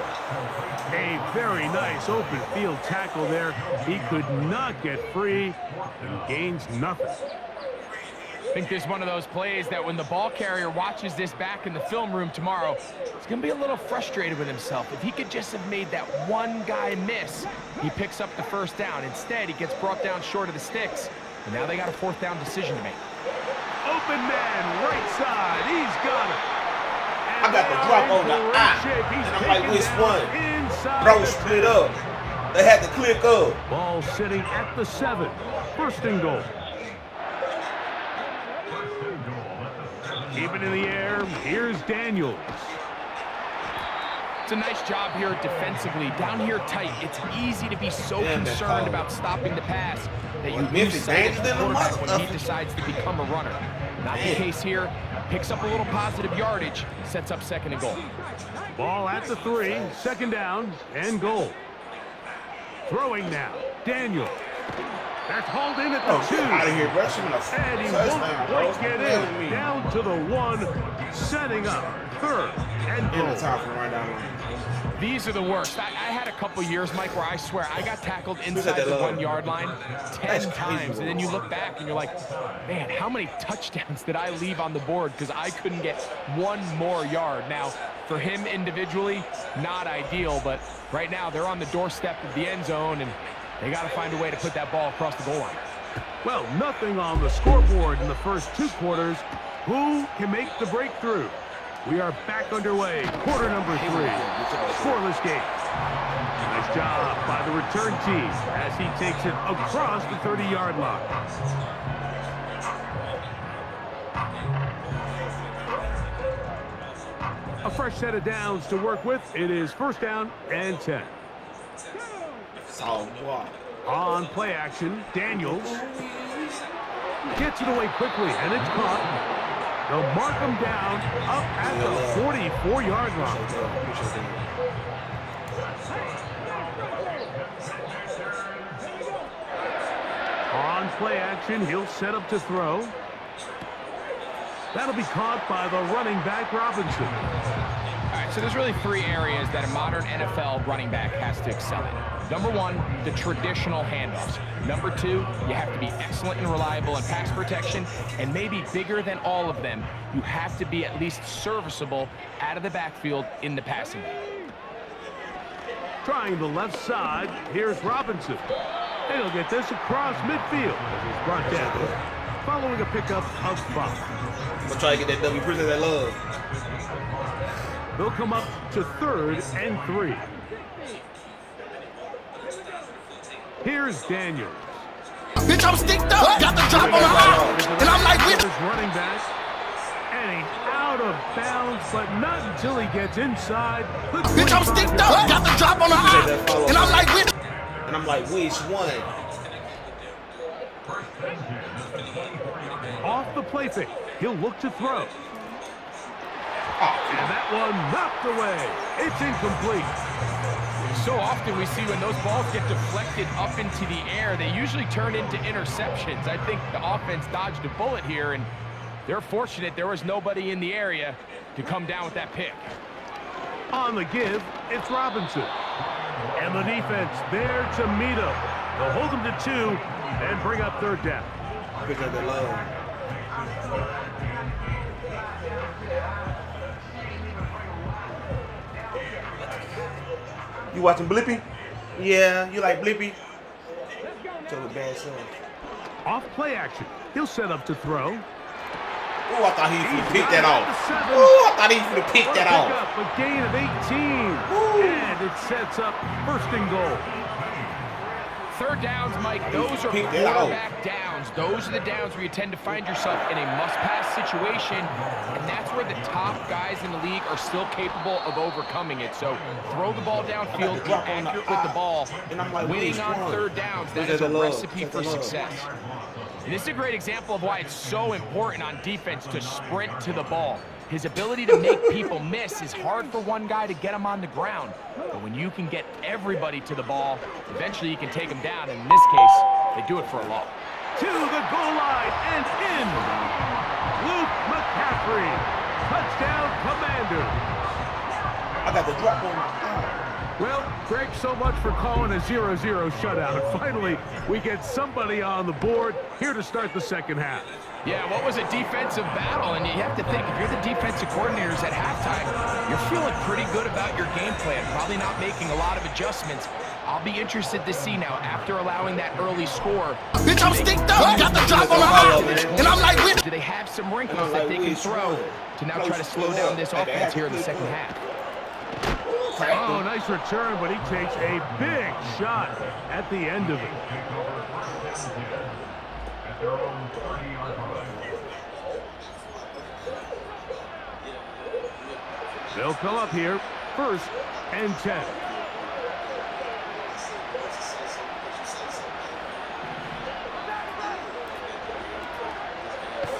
A very nice open field tackle there. He could not get free and gains nothing. I think this is one of those plays that when the ball carrier watches this back in the film room tomorrow, he's going to be a little frustrated with himself. If he could just have made that one guy miss, he picks up the first down. Instead, he gets brought down short of the sticks, and now they got a 4th down decision to make. Open man, right side. He's got it. I got the drop on the eye. And I'm like, which one? Bro, split up. They had to click up. Ball sitting at the 7. 1st and goal. Keep it in the air. Here's Daniels. It's a nice job here defensively. Down here tight, it's easy to be so concerned about stopping the pass that you lose sight of the quarterback when he decides to become a runner. Not the case here. Picks up a little positive yardage, sets up 2nd and goal. Ball at the 3, 2nd down and goal. Throwing now, Daniels. That's hauled in at the 2. Get out of here, bro. And he won't quite get in. Down to the 1, setting up 3rd and goal. Time for the run down line. These are the worst. I had a couple years, Mike, where I swear I got tackled inside the 1-yard line 10 times. And then you look back and you're like, man, how many touchdowns did I leave on the board because I couldn't get one more yard? Now, for him individually, not ideal, but right now they're on the doorstep of the end zone, and they got to find a way to put that ball across the goal line. Well, nothing on the scoreboard in the first 2 quarters. Who can make the breakthrough? We are back underway. Quarter number 3. Scoreless game. Nice job by the return team as he takes it across the 30-yard line. A fresh set of downs to work with. It is first down and 10. On play action, Daniels gets it away quickly, and it's caught. They'll mark him down up at the 44-yard line. On play action, he'll set up to throw. That'll be caught by the running back, Robinson. All right, so there's really 3 areas that a modern NFL running back has to excel in. Number 1, the traditional handoffs. Number 2, you have to be excellent and reliable in pass protection. And maybe bigger than all of them, you have to be at least serviceable out of the backfield in the passing game. Trying the left side, here's Robinson. And he'll get this across midfield as he's brought down, following a pickup of 5. I'm gonna try to get that W. Appreciate that love. They'll come up to 3rd and 3. Here's Daniels. Bitch, I'm sticked up. Got the drop on the eye. And I'm like, his running back. And he's out of bounds, but not until he gets inside. Bitch, I'm sticked up. Got the drop on the eye. And I'm like, which one? Off the play fake. He'll look to throw. And that one knocked away. It's incomplete. So often we see when those balls get deflected up into the air, they usually turn into interceptions. I think the offense dodged a bullet here, and they're fortunate there was nobody in the area to come down with that pick. On the give, it's Robinson. And the defense there to meet him. They'll hold him to 2 and bring up 3rd down. Because they love. You watching Blippi? Yeah, you like Blippi? So the bad son. Off play action. He'll set up to throw. Oh, I thought he was going to pick that off. Oh, I thought he was going to pick that off. A gain of 18. And it sets up 1st and goal. 3rd downs, Mike, those are quarterback downs. Those are the downs where you tend to find yourself in a must-pass situation, and that's where the top guys in the league are still capable of overcoming it. So throw the ball downfield, be accurate with the ball. Winning on 3rd downs, that is a recipe for success. And this is a great example of why it's so important on defense to sprint to the ball. His ability to make people miss is hard for one guy to get him on the ground. But when you can get everybody to the ball, eventually you can take them down. And in this case, they do it for a loss. To the goal line and in. Luke McCaffrey. Touchdown, Commander. I got the drop on my eye. Well, Greg, so much for calling a 0-0 shutout. Finally, we get somebody on the board here to start the 2nd half. Yeah, what was a defensive battle? And you have to think, if you're the defensive coordinators at halftime, you're feeling pretty good about your game plan, probably not making a lot of adjustments. I'll be interested to see now, after allowing that early score. Bitch, I'm sticked up. Got the drop on the eye. And I'm like, do they have some wrinkles that they can throw to now try to slow down this offense here in the 2nd half? Oh, nice return, but he takes a big shot at the end of it. They'll come up here, 1st and 10.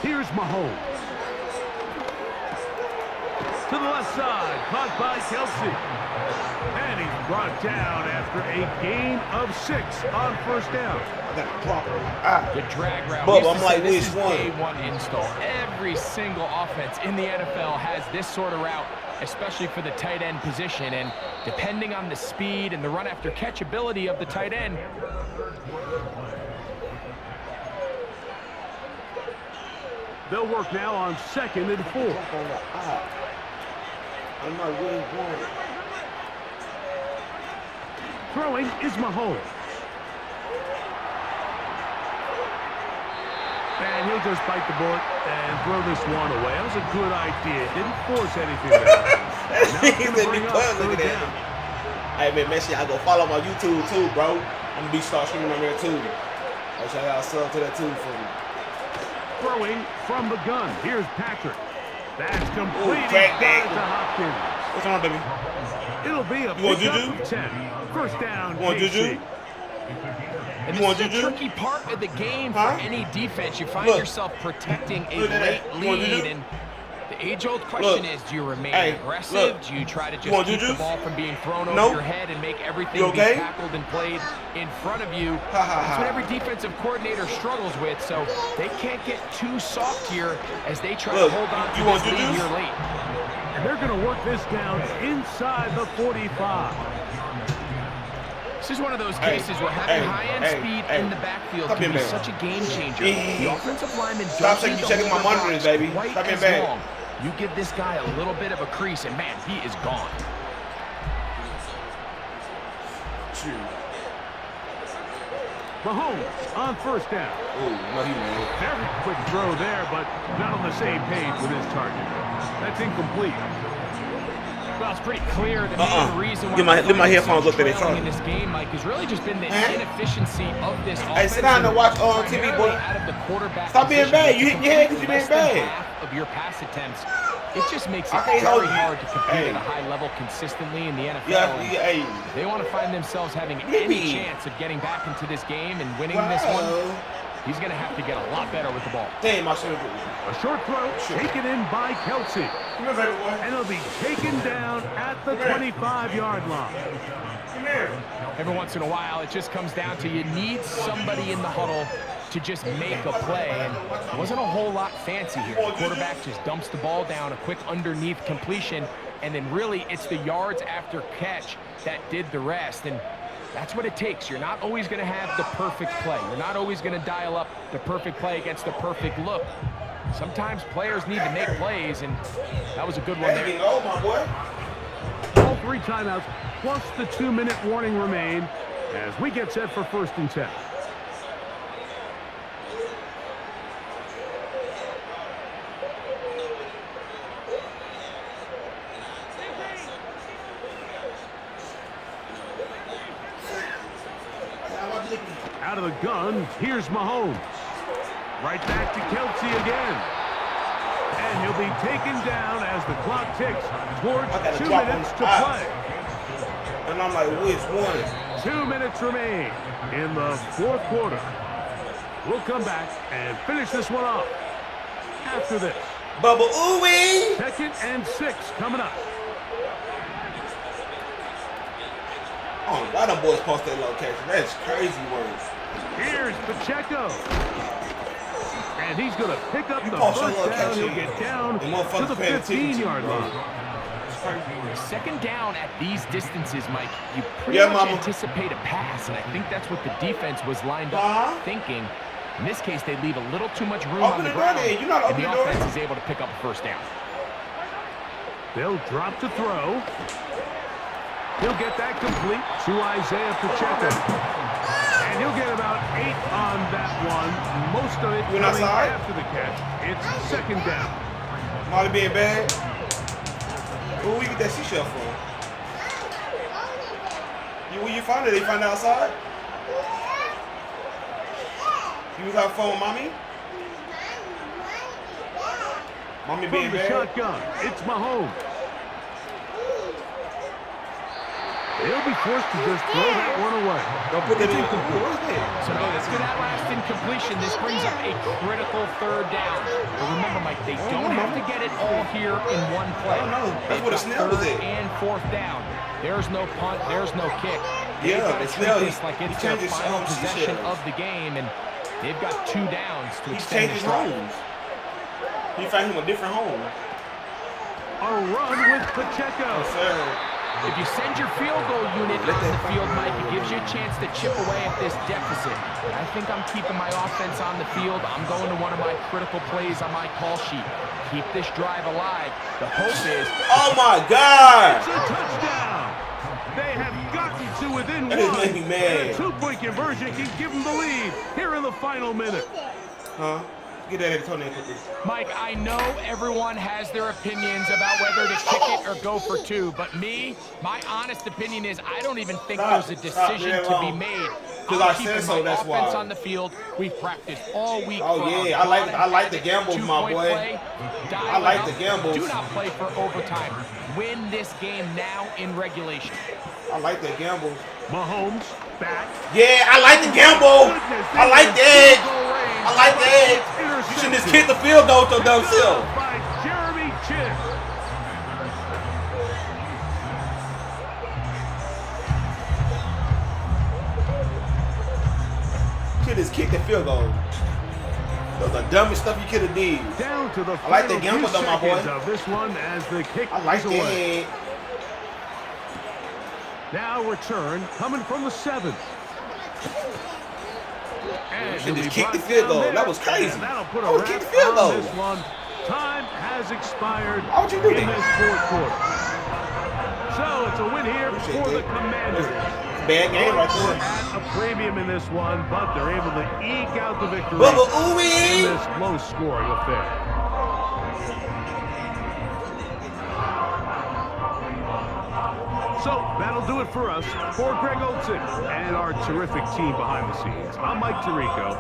Here's Mahomes. To the left side, caught by Kelsey. And he's brought down after a gain of 6 on 1st down. The drag route. But I'm like, this is which one? day 1 install. Every single offense in the NFL has this sort of route, especially for the tight end position. And depending on the speed and the run after catch ability of the tight end, they'll work now on 2nd and 4. I'm not really going. Throwing is Mahomes. And he'll just bite the bullet and throw this one away. That was a good idea. Didn't force anything there. Now it's gonna bring up third down. Hey, man, make sure y'all go follow my YouTube, too, bro. I'm going to be start streaming on there, too. Make sure y'all sub to that, too, for me. Throwing from the gun. Here's Patrick. That's complete. Crack back. To Hopkins. What's on, baby? It'll be a pickup of 10. First down, You want Juju? And You want this is the Juju? tricky part of the game Huh? for any defense. You find Look. yourself protecting a Look at late that. You want lead, Juju? and the age-old question Look. is, do you remain Hey, aggressive? look. Do you try to You just want keep the Juju? ball from being thrown over Nope. your head and make everything You okay? be tackled and played in front of you? Ha, ha, That's what ha. every defensive coordinator struggles with, so they can't get too soft here as they try Look, to hold on to you want this lead Juju? here late. And they're going to work this down inside the 45. This is one of those Hey, cases where having hey, high-end hey, speed hey. in the backfield Stop can be being bad. such a game changer. Yeah. The offensive linemen Stop don't need to checking my hold their monitors, blocks baby. quite Stop being as bad. long. You give this guy a little bit of a crease, and man, he is gone. Mahomes on first down. Oh, no, he mad. Very quick throw there, but not on the same page with his target. That's incomplete. Well, it's pretty clear the main reason why Leave my headphones up there. They trailing trying. in this game, Mike, has really just been the inefficiency of this offense. Hey, sit down and watch on TV, boy. Out of the quarterback Stop being position, bad. You hitting your head because you're being less than bad. half of your pass attempts. It just makes I it can't hold very you. hard to compete Hey. at a high level consistently in the NFL. Yeah, hey. They want to find themselves having Maybe. any chance of getting back into this game and winning this one. Wow. He's going to have to get a lot better with the ball. Damn, I should have. A short throw taken in by Kelsey. Come here, baby boy. And it'll be taken down at the 25-yard line. Come here. Every once in a while, it just comes down to you need somebody in the huddle to just make a play, and it wasn't a whole lot fancy here. The quarterback just dumps the ball down, a quick underneath completion, and then really it's the yards after catch that did the rest, and that's what it takes. You're not always going to have the perfect play. You're not always going to dial up the perfect play against the perfect look. Sometimes players need to make plays, and that was a good one That's there. getting old, my boy. All 3 timeouts plus the 2-minute warning remain as we get set for first and 10. Out of the gun, here's Mahomes. Right back to Kelsey again. And he'll be taken down as the clock ticks towards I gotta 2 drop minutes on to the play. And I'm like, which one? 2 minutes remain in the fourth quarter. We'll come back and finish this one off after this. Bubba Ooey. 2nd and 6 coming up. Oh, why them boys post that location? That's crazy words. Here's Pacheco. And he's going to pick up the post your first down. location. He'll get down And motherfuckers to the paying attention to you, 15-yard bro. line. Second down at these distances, Mike, you pretty Yeah, much mama. anticipate a pass, and I think that's what the defense was lined up thinking. In this case, they leave a little too much room Open on the the door ground, then. You're not and opening the the door. offense is able to pick up a first down. They'll drop to throw. He'll get that complete to Isaiah Pacheco. And he'll get about 8 on that one. Most of it You're coming outside? after the catch. It's second down. Molly being bad. Where we get that seashell from? Where you find it? They find it outside? You was out phone with mommy? Mommy being From the bad? shotgun, it's Mahomes. He'll be forced to just throw that one away. Don't put that in. What is that? So after that last incompletion, this brings up a critical third down. But remember, Mike, they don't have to get it all here in one play. I don't know. That's They've what a got snail was third at. and fourth down. There's no punt. There's no kick. Yeah, They've got the to snail, treat this he- like he it's their changed his final own possession seashell. of the game, and they've got 2 downs to He extend changed his this drive. homes. He found him a different home. A run with Pacheco. Sir. If you send your field goal unit on the field, Mike, it gives you a chance to chip away at this deficit. But I think I'm keeping my offense on the field. I'm going to one of my critical plays on my call sheet. Keep this drive alive. The hope is... Oh, my God. It's a touchdown. They have gotten to within That is one. making me mad. And a 2-point conversion can give them the lead here in the final minute. Huh? Get that Antonio. Mike, I know everyone has their opinions about whether to kick it or go for two, but my honest opinion is I don't even think there's a decision to be made. Because I said so, that's why. Offense on the field. We've practiced all week. Oh yeah, I like the gambles, my boy. I like the gambles. Do not play for overtime. Win this game now in regulation. I like the gambles. Mahomes back. Yeah, I like the gamble. I like that. I like that. You should just kick the field goal to dumb self. By Jeremy Chinn. Should just kick the field goal. That was the dumbest stuff you could have did. Down to the I like the gamble though, my boy. of this one as the kick I like is away. that. Now return coming from the 7th. And Should he'll just be kick the brought field down goal. there. That was crazy. And that'll put I a would wrap kick the field on goal. this one. Time has expired Why would you do in that? this fourth quarter. So it's a win here for the Commanders. Bad game right there. At a premium in this one, but they're able to eke out the victory Bubba in Ooey. this low-scoring affair. So that'll do it for us. For Greg Olsen and our terrific team behind the scenes, I'm Mike Tirico.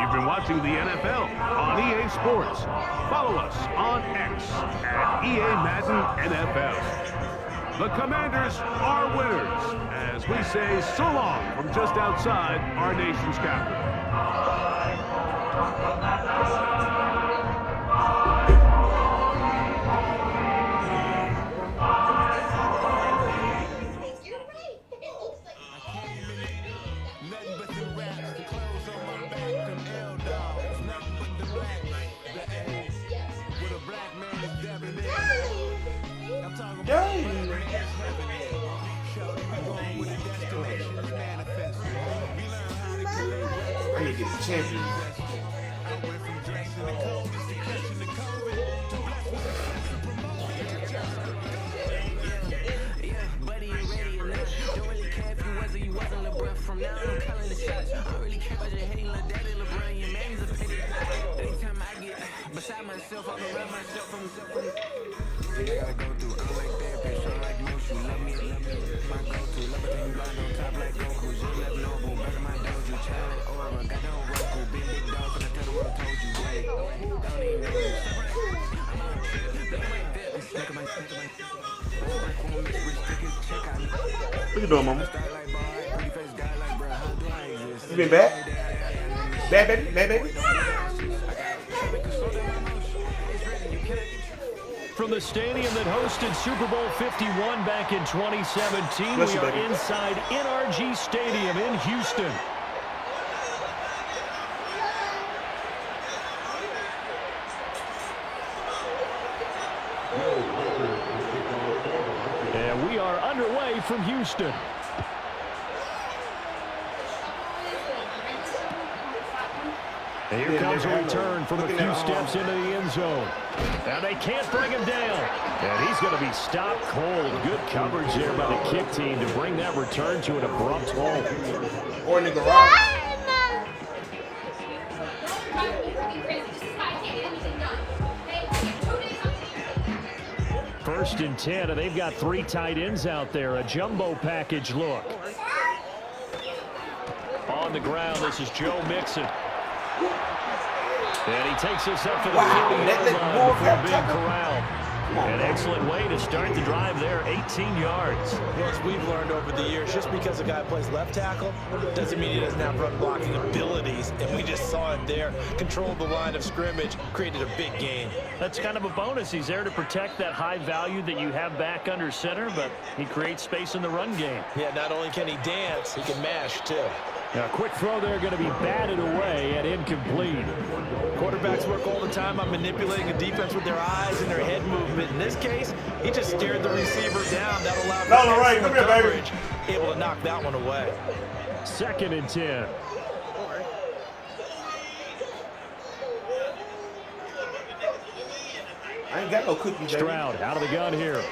You've been watching the NFL on EA Sports. Follow us on X at EA Madden NFL. The Commanders are winners, as we say so long from just outside our nation's capital. I need to get the champion. What you doing, mama? You been bad? Bad baby? Bad baby? From the stadium that hosted Super Bowl 51 back in 2017, Bless we you, are baby. inside NRG Stadium in Houston. And we are underway from Houston. And here comes a return from a few steps into the end zone. Now they can't bring him down. And he's going to be stopped cold. Good coverage there by the kick team to bring that return to an abrupt halt. Or in the garage. First and 10, and they've got 3 tight ends out there. A jumbo package look. On the ground, this is Joe Mixon. And he takes us up to the 40-yard line before being corralled. An excellent way to start the drive there, 18 yards. As we've learned over the years, just because a guy plays left tackle doesn't mean he doesn't have run blocking abilities. And we just saw it there. Controlled the line of scrimmage, created a big gain. That's kind of a bonus. He's there to protect that high value that you have back under center, but he creates space in the run game. Yeah, not only can he dance, he can mash too. Now, a quick throw there going to be batted away and incomplete. Quarterbacks work all the time on manipulating a defense with their eyes and their head movement. In this case, he just stared the receiver down. That allowed for right, come here, baby. coverage. Able to knock that one away. 2nd and 10. I ain't got no cookies, baby. Stroud out of the gun here.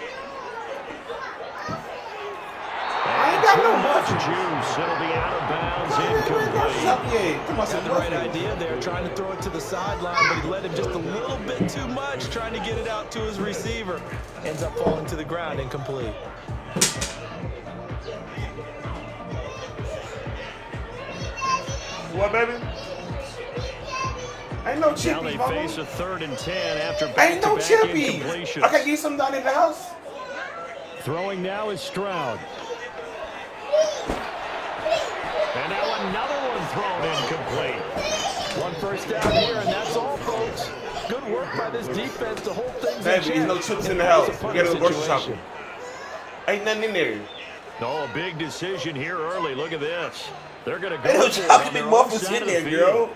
I ain't got no Too much much. juice. It'll be out of bounds, incomplete. Got the right idea there, trying to throw it to the sideline, but he let him just a little bit too much, trying to get it out to his receiver. Ends up falling to the ground, incomplete. What, baby? Ain't no chippy, Now they mama. face a 3rd and 10 after Ain't no back-to-back chippy. incompletions. I can get some down in the house. Throwing now is Stroud. And now another one thrown incomplete. One first down here, and that's all, folks. Good work by this defense to hold things in Baby, check. there's no chips in the house. We gotta go grocery Situation. shopping. Ain't nothing in there. Oh, a big decision here early. Look at this. They're going to go Ain't no for it chocolate on their own muffins side in of the there, field. girl.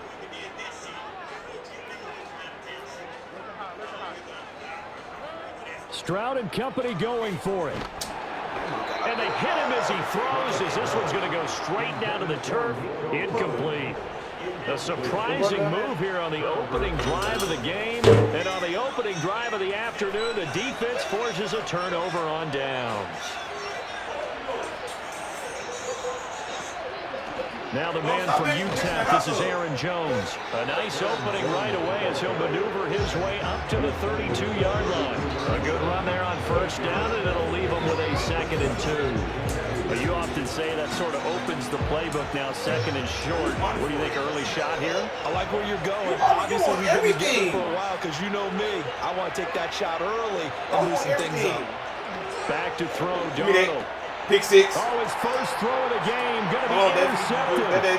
Stroud and company going for it. And they hit him as he throws, as this one's going to go straight down to the turf. Incomplete. A surprising move here on the opening drive of the game. And on the opening drive of the afternoon, the defense forces a turnover on downs. Now the man from UTEP, this is Aaron Jones. A nice opening right away as he'll maneuver his way up to the 32-yard line. A good run there on first down, and it'll leave him with a 2nd and 2. But you often say that sort of opens the playbook now, 2nd and short. What do you think, early shot here? I like where you're going. Obviously, we've been together for a while because you know me. I want to take that shot early and loosen things up. Back to throw, Darnold. Pick 6. Oh, his first throw of the game, going to be Hold on, intercepted.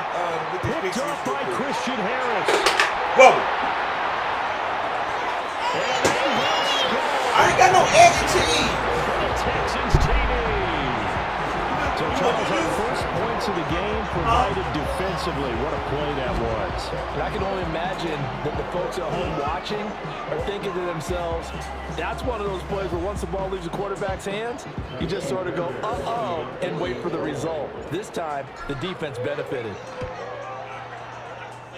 Picked up by Christian Harris. Bubble. And they will score. I ain't got no egg and cheese. For the Texans TD. So Charles, our first points of the game provided defensively. What a play that was. And I can only imagine that the folks at home watching are thinking to themselves, that's one of those plays where once the ball leaves the quarterback's hands, you just sort of go, uh-oh, and wait for the result. This time, the defense benefited.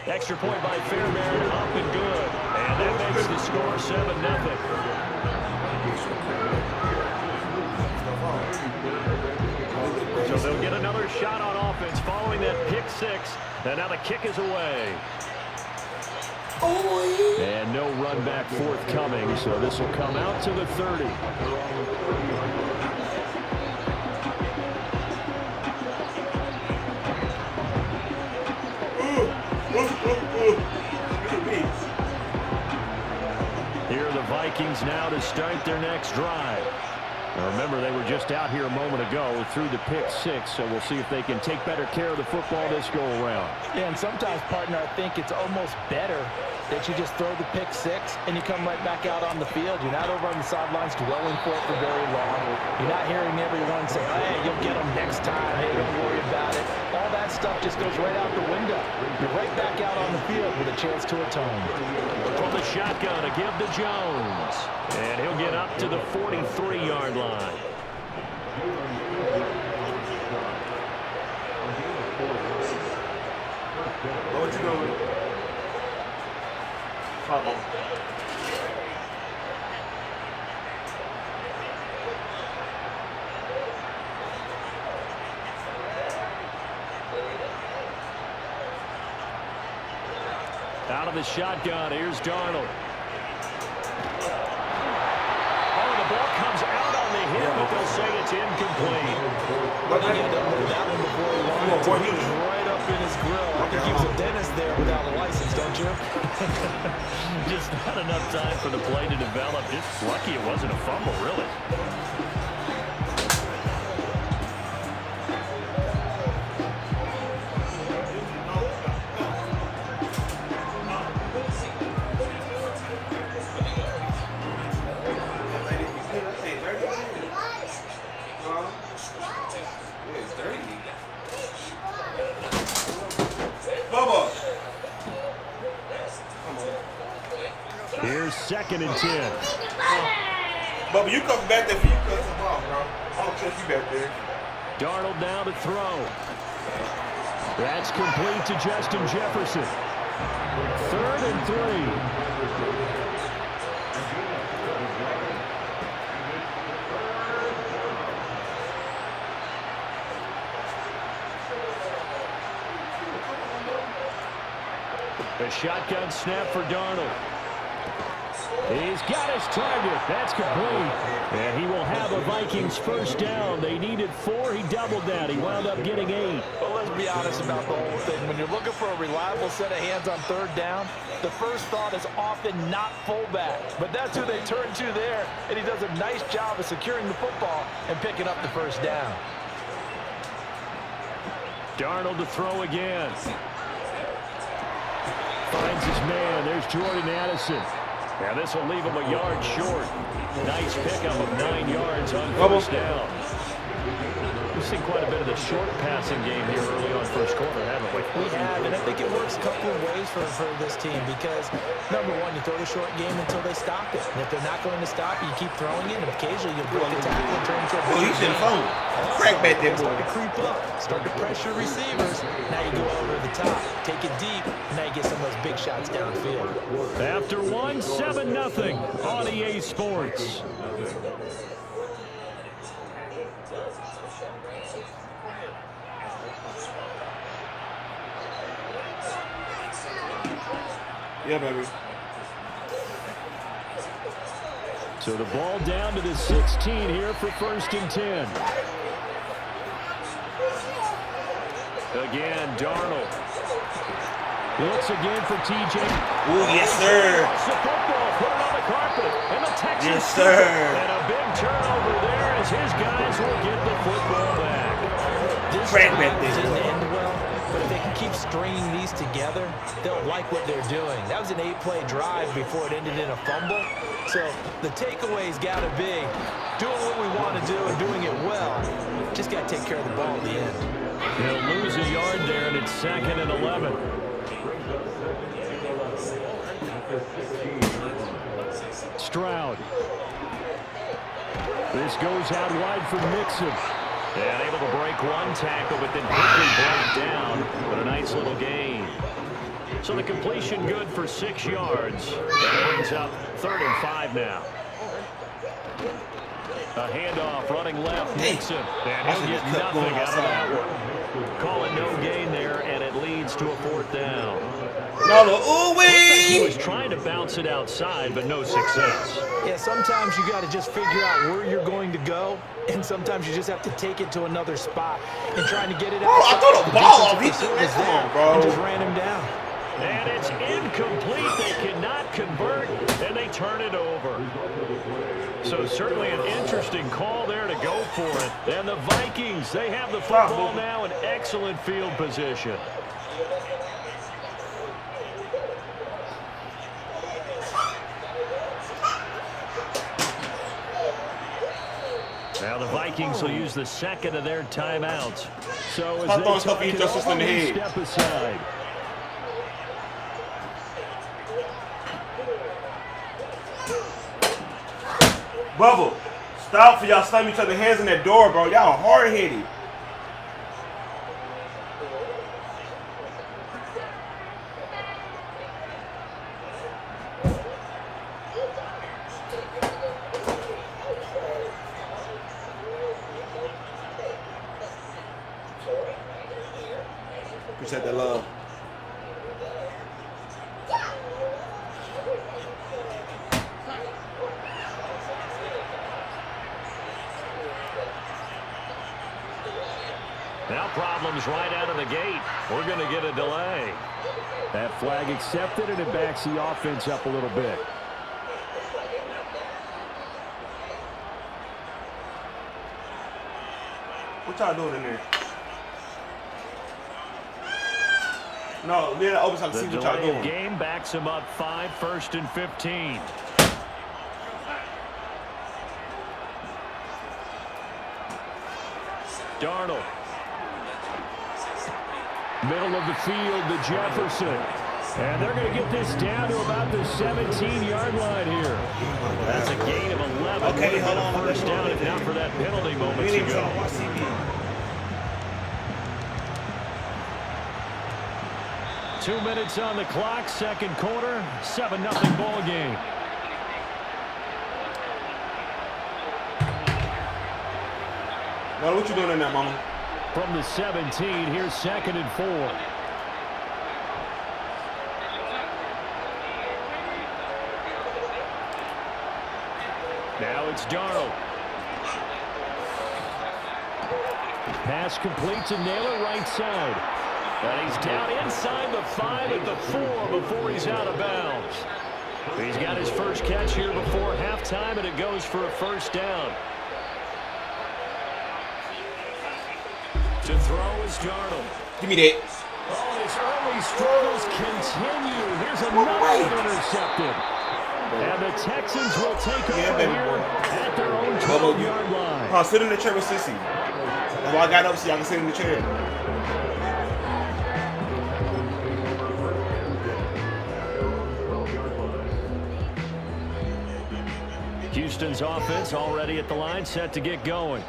Extra point by Fairbairn, up and good. And that makes the score 7-0. So they'll get another shot on offense following that pick 6. And now the kick is away. And no run back forthcoming, so this will come out to the 30. Here are the Vikings now to start their next drive. Now remember, they were just out here a moment ago through the pick 6, so we'll see if they can take better care of the football this go-around. Yeah, and sometimes, partner, I think it's almost better that you just throw the pick 6 and you come right back out on the field. You're not over on the sidelines dwelling for it for very long. You're not hearing everyone say, hey, you'll get them next time. Hey, don't worry about it. All that stuff just goes right out the window. You're right back out on the field with a chance to atone. From the shotgun, a give to Jones. And he'll get up to the 43-yard line. What you doing? Out of the shotgun, here's Darnold. Oh, the ball comes out on the hit, but they'll say it's incomplete. Well, he ended up with that one before he wanted to. He was right up in his grill. I think he was a dentist there without a license, don't you? Just not enough time for the play to develop. Just lucky it wasn't a fumble, really. Here's 2nd and 10. Bubba, you come back there for you cut some ball, bro. I don't trust you back there. Darnold now to throw. That's complete to Justin Jefferson. 3rd and 3. A shotgun snap for Darnold. He's got his target. That's complete. And he will have a Vikings first down. They needed 4. He doubled that. He wound up getting 8. Well, let's be honest about the whole thing. When you're looking for a reliable set of hands on third down, the first thought is often not fullback. But that's who they turn to there, and he does a nice job of securing the football and picking up the first down. Darnold to throw again. Finds his man. There's Jordan Addison. Now this will leave him a yard short. Nice pickup of 9 yards on first down. We've seen quite a bit of the short passing game here early on first quarter, haven't we? We have, and I think it works a couple of ways for this team because, number one, you throw the short game until they stop it. And if they're not going to stop it, you keep throwing it, and occasionally you break the tackle and turn into a big he's in phone. Crack back there, boy. Start to creep up, start to pressure receivers. Now you go over the top, take it deep, and now you get some of those big shots downfield. After 1, 7-0 on EA Sports. Yeah, baby. So the ball down to the 16 here for 1st and 10. Again, Darnold. Looks again for TJ. Ooh, yes, sir. The football put it on the carpet. And the Texans. Yes, sir. And a big turnover there as his guys will get the football back. This Crack back didn't there. end well, but if they can keep stringing these together, they'll like what they're doing. That was an 8-play drive before it ended in a fumble. So the takeaway's got to be doing what we want to do and doing it well. Just got to take care of the ball at the end. He'll lose a yard there, and it's 2nd and 11. Stroud. This goes out wide for Mixon. And able to break one tackle, but then quickly brought down. But a nice little gain. So the completion good for 6 yards. That brings up 3rd and 5 now. A handoff running left, Mixon. And he'll get nothing out of that one. Calling no gain there, and it leads to a 4th down. He was trying to bounce it outside, but no success. Yeah, sometimes you got to just figure out where you're going to go, and sometimes you just have to take it to another spot and trying to get it out. Oh, I threw the ball off. Come on, bro. And just ran him down. And it's incomplete. They cannot convert, and they turn it over. So certainly an interesting call there to go for it. And the Vikings, they have the football now in excellent field position. Now the Vikings will use the 2nd of their timeouts. So as they talk it over, step aside. Bubble, stop for y'all slamming each other's hands in that door, bro. Y'all hard-headed. Appreciate that love. Now problems right out of the gate. We're going to get a delay. That flag accepted, and it backs the offense up a little bit. What y'all doing in there? No, then I always have to see what y'all doing. Game backs him up 5, 1st and 15. Darnold. Middle of the field to Jefferson. And they're going to get this down to about the 17-yard line here. That's a gain of 11. Okay, hold on. First down, if not for that penalty moments ago. 2 minutes on the clock, 2nd quarter, 7-0 ball game. Well, what you doing in there, mama? From the 17, here's 2nd and 4. Now it's Darnold. Pass complete to Naylor right side. And he's down inside the 5 at the 4 before he's out of bounds. He's got his first catch here before halftime, and it goes for a first down. To throw is Darnold. Give me that. Oh, his early struggles continue. Here's another intercepted. And the Texans will take over here at their own 12-yard line. Sit in the chair with Sissy. That's why I got up so I can sit in the chair. Houston's offense already at the line, set to get going.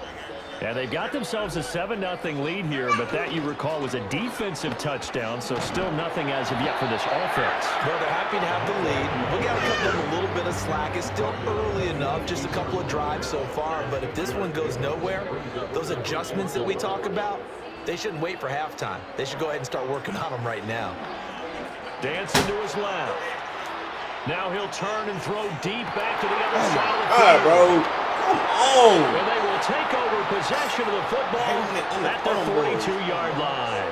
And they've got themselves a 7-0 lead here, but that, you recall, was a defensive touchdown, so still nothing as of yet for this offense. Well, they're happy to have the lead. We got to cut them a little bit of slack. It's still early enough, just a couple of drives so far, but if this one goes nowhere, those adjustments that we talk about, they shouldn't wait for halftime. They should go ahead and start working on them right now. Dancing to his left. Now he'll turn and throw deep back to the other side of the field. Bro. Come on. And they will take over possession of the football at their 42-yard line.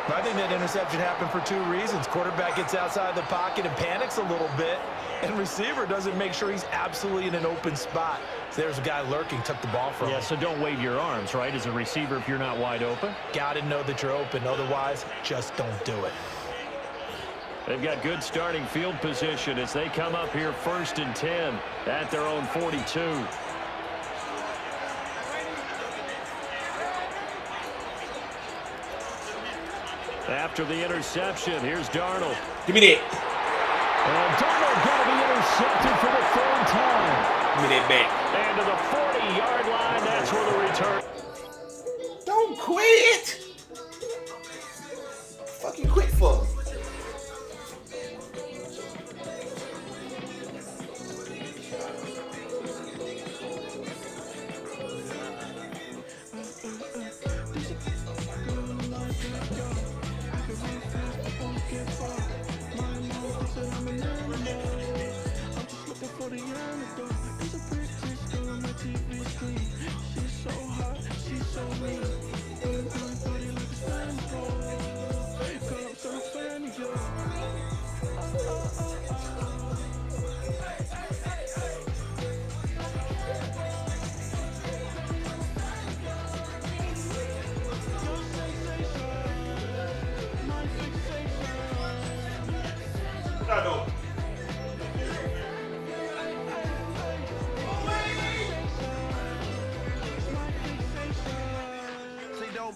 I think that interception happened for 2 reasons. Quarterback gets outside the pocket and panics a little bit, and receiver doesn't make sure he's absolutely in an open spot. So there's a guy lurking, took the ball from him. Yeah, so don't wave your arms, right, as a receiver if you're not wide open. Got to know that you're open. Otherwise, just don't do it. They've got good starting field position as they come up here 1st and 10 at their own 42. After the interception, here's Darnold. Give me that. And Darnold got to be intercepted for the 3rd time. Give me that back. And to the 40-yard line, that's where the return. Don't quit. Fucking quit for.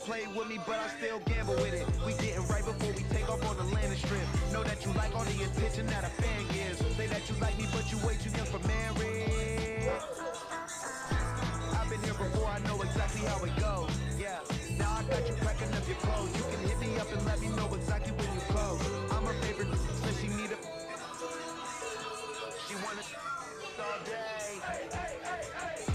Play with me, but I still gamble with it. We getting right before we take off on the landing strip. Know that you like all the attention that a fan gives. Say that you like me, but you way too young for marriage. I've been here before, I know exactly how it goes. Yeah, now I got you packing up your clothes. You can hit me up and let me know exactly when you close. I'm her favorite, so she need a. She wanna all day. Hey, hey, hey, hey.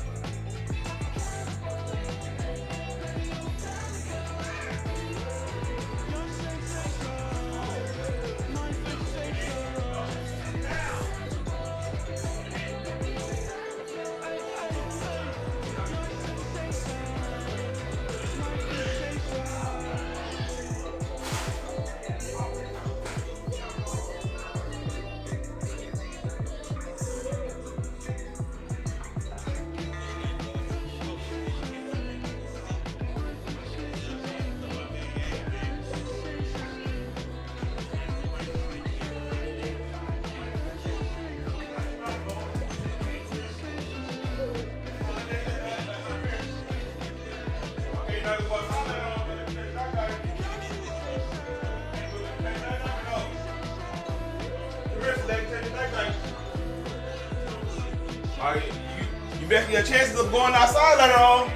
You bet your chances of going outside later on.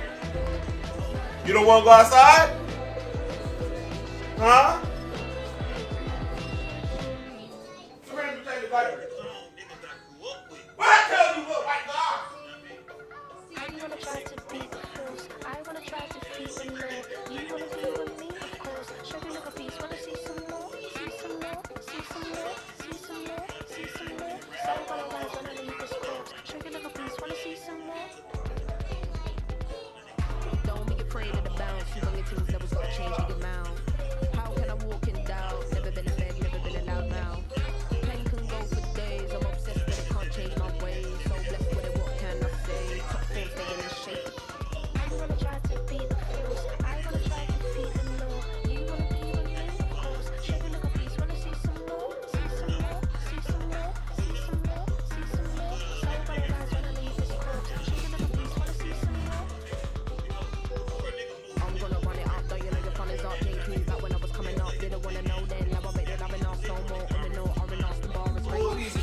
You don't want to go outside? Huh? What I tell you, look, white dog. I wanna try to beat the hills. I wanna try to feed the Lord. You wanna be with me, of course. Show me look a piece. Wanna see some more? See some more? See some more? See some more? See some more? So I wanna rise underneath this corpse. Show me look a piece. Wanna see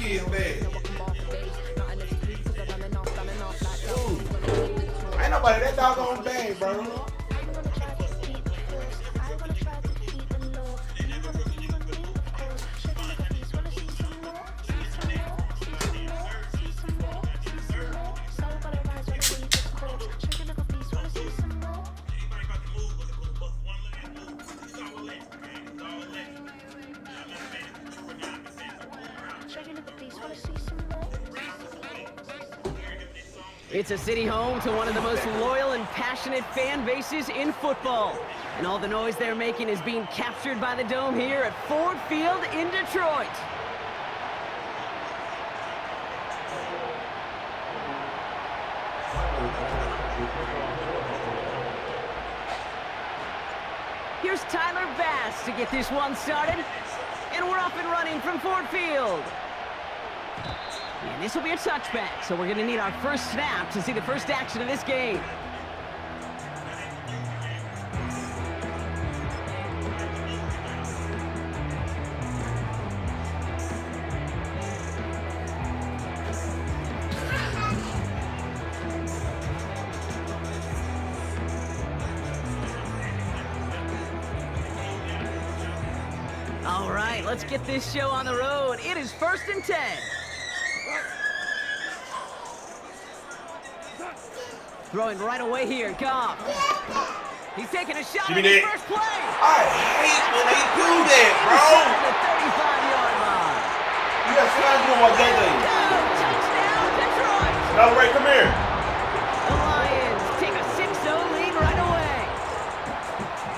kids bad. Ooh. Ain't nobody that doggone bad, bro. It's a city home to one of the most loyal and passionate fan bases in football. And all the noise they're making is being captured by the Dome here at Ford Field in Detroit. Here's Tyler Bass to get this one started. And we're up and running from Ford Field. And this will be a touchback, so we're going to need our first snap to see the first action of this game. All right, let's get this show on the road. It is 1st and 10. Throwing right away here, Goff. He's taking a shot at his first play. I hate when they do that, bro. The 35-yard line. You got somebody doing what they do. Touchdown, Detroit. No, Ray, come here. The Lions take a 6-0 lead right away.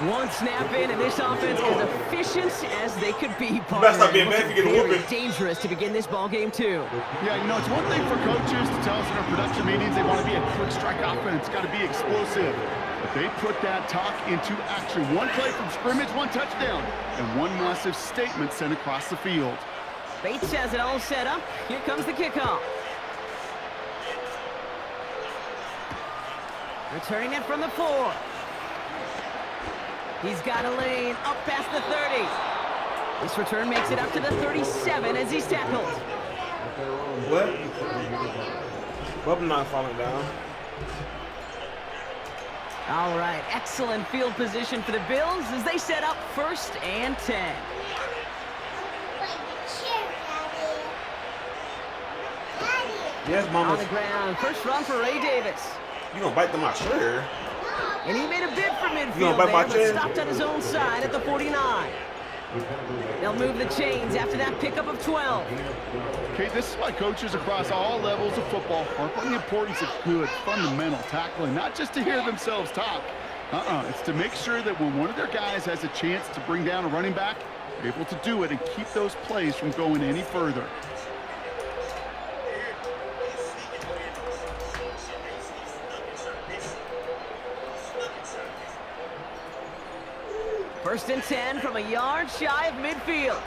One snap in, and this offense is efficient as they could be. You better stop being bad if you get a whooping. Dangerous to begin this ball game too. Yeah, you know, it's one thing for coaches to tell us in our production meetings they want to be a quick strike offense, got to be explosive. But they put that talk into action. One play from scrimmage, one touchdown, and one massive statement sent across the field. Bates has it all set up. Here comes the kickoff. Returning it from the 4. He's got a lane up past the 30. This return makes it up to the 37 as he's tackled. What? Well, I'm not falling down. All right, excellent field position for the Bills as they set up 1st and 10. Yes, Mama. On the ground, first run for Ray Davis. You gonna bite them my shirt? And he made a bid for midfield You gonna bite my there, chin? but stopped on his own side at the 49. They'll move the chains after that pickup of 12. Okay, this is why coaches across all levels of football harp on the importance of good, fundamental tackling, not just to hear themselves talk. It's to make sure that when one of their guys has a chance to bring down a running back, they're able to do it and keep those plays from going any further. First and 10 from a yard shy of midfield.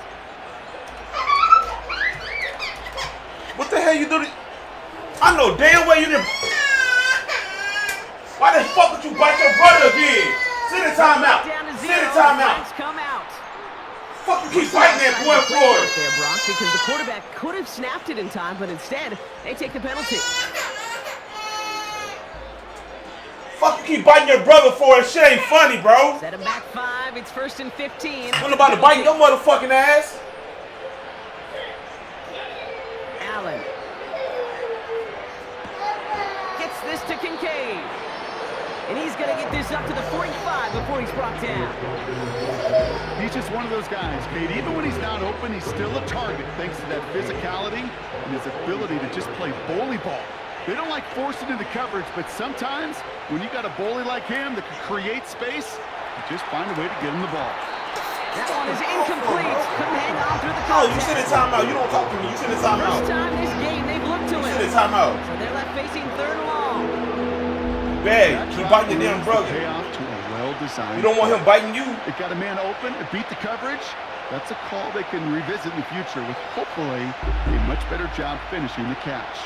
What the hell you do? I know damn well you didn't. Why the fuck would you bite your brother again? Sit in timeout. Sit in timeout. Come out. Fuck you keep biting that boy Floyd. There, Brock, because the quarterback could have snapped it in time, but instead they take the penalty. Fuck you keep biting your brother for it. Shit ain't funny, bro. Set him back 5. It's 1st and 15. I'm about to bite your motherfucking ass. Allen gets this to Kincaid. And he's going to get this up to the 45 before he's brought down. He's just one of those guys, Kate. Even when he's not open, he's still a target thanks to that physicality and his ability to just play bully ball. They don't like forcing into coverage, but sometimes when you got a bully like him that can create space, you just find a way to get him the ball. That one is incomplete. Couldn't hang on through the contact. No, you sit in timeout. You don't talk to me. You sit in timeout. First time this game, they've looked to him. You sit in timeout. So they're left facing 3rd and long. Bag, keep biting your damn brother. Pay off to a well-designed. You don't want him biting you. It got a man open. It beat the coverage. That's a call they can revisit in the future with hopefully a much better job finishing the catch.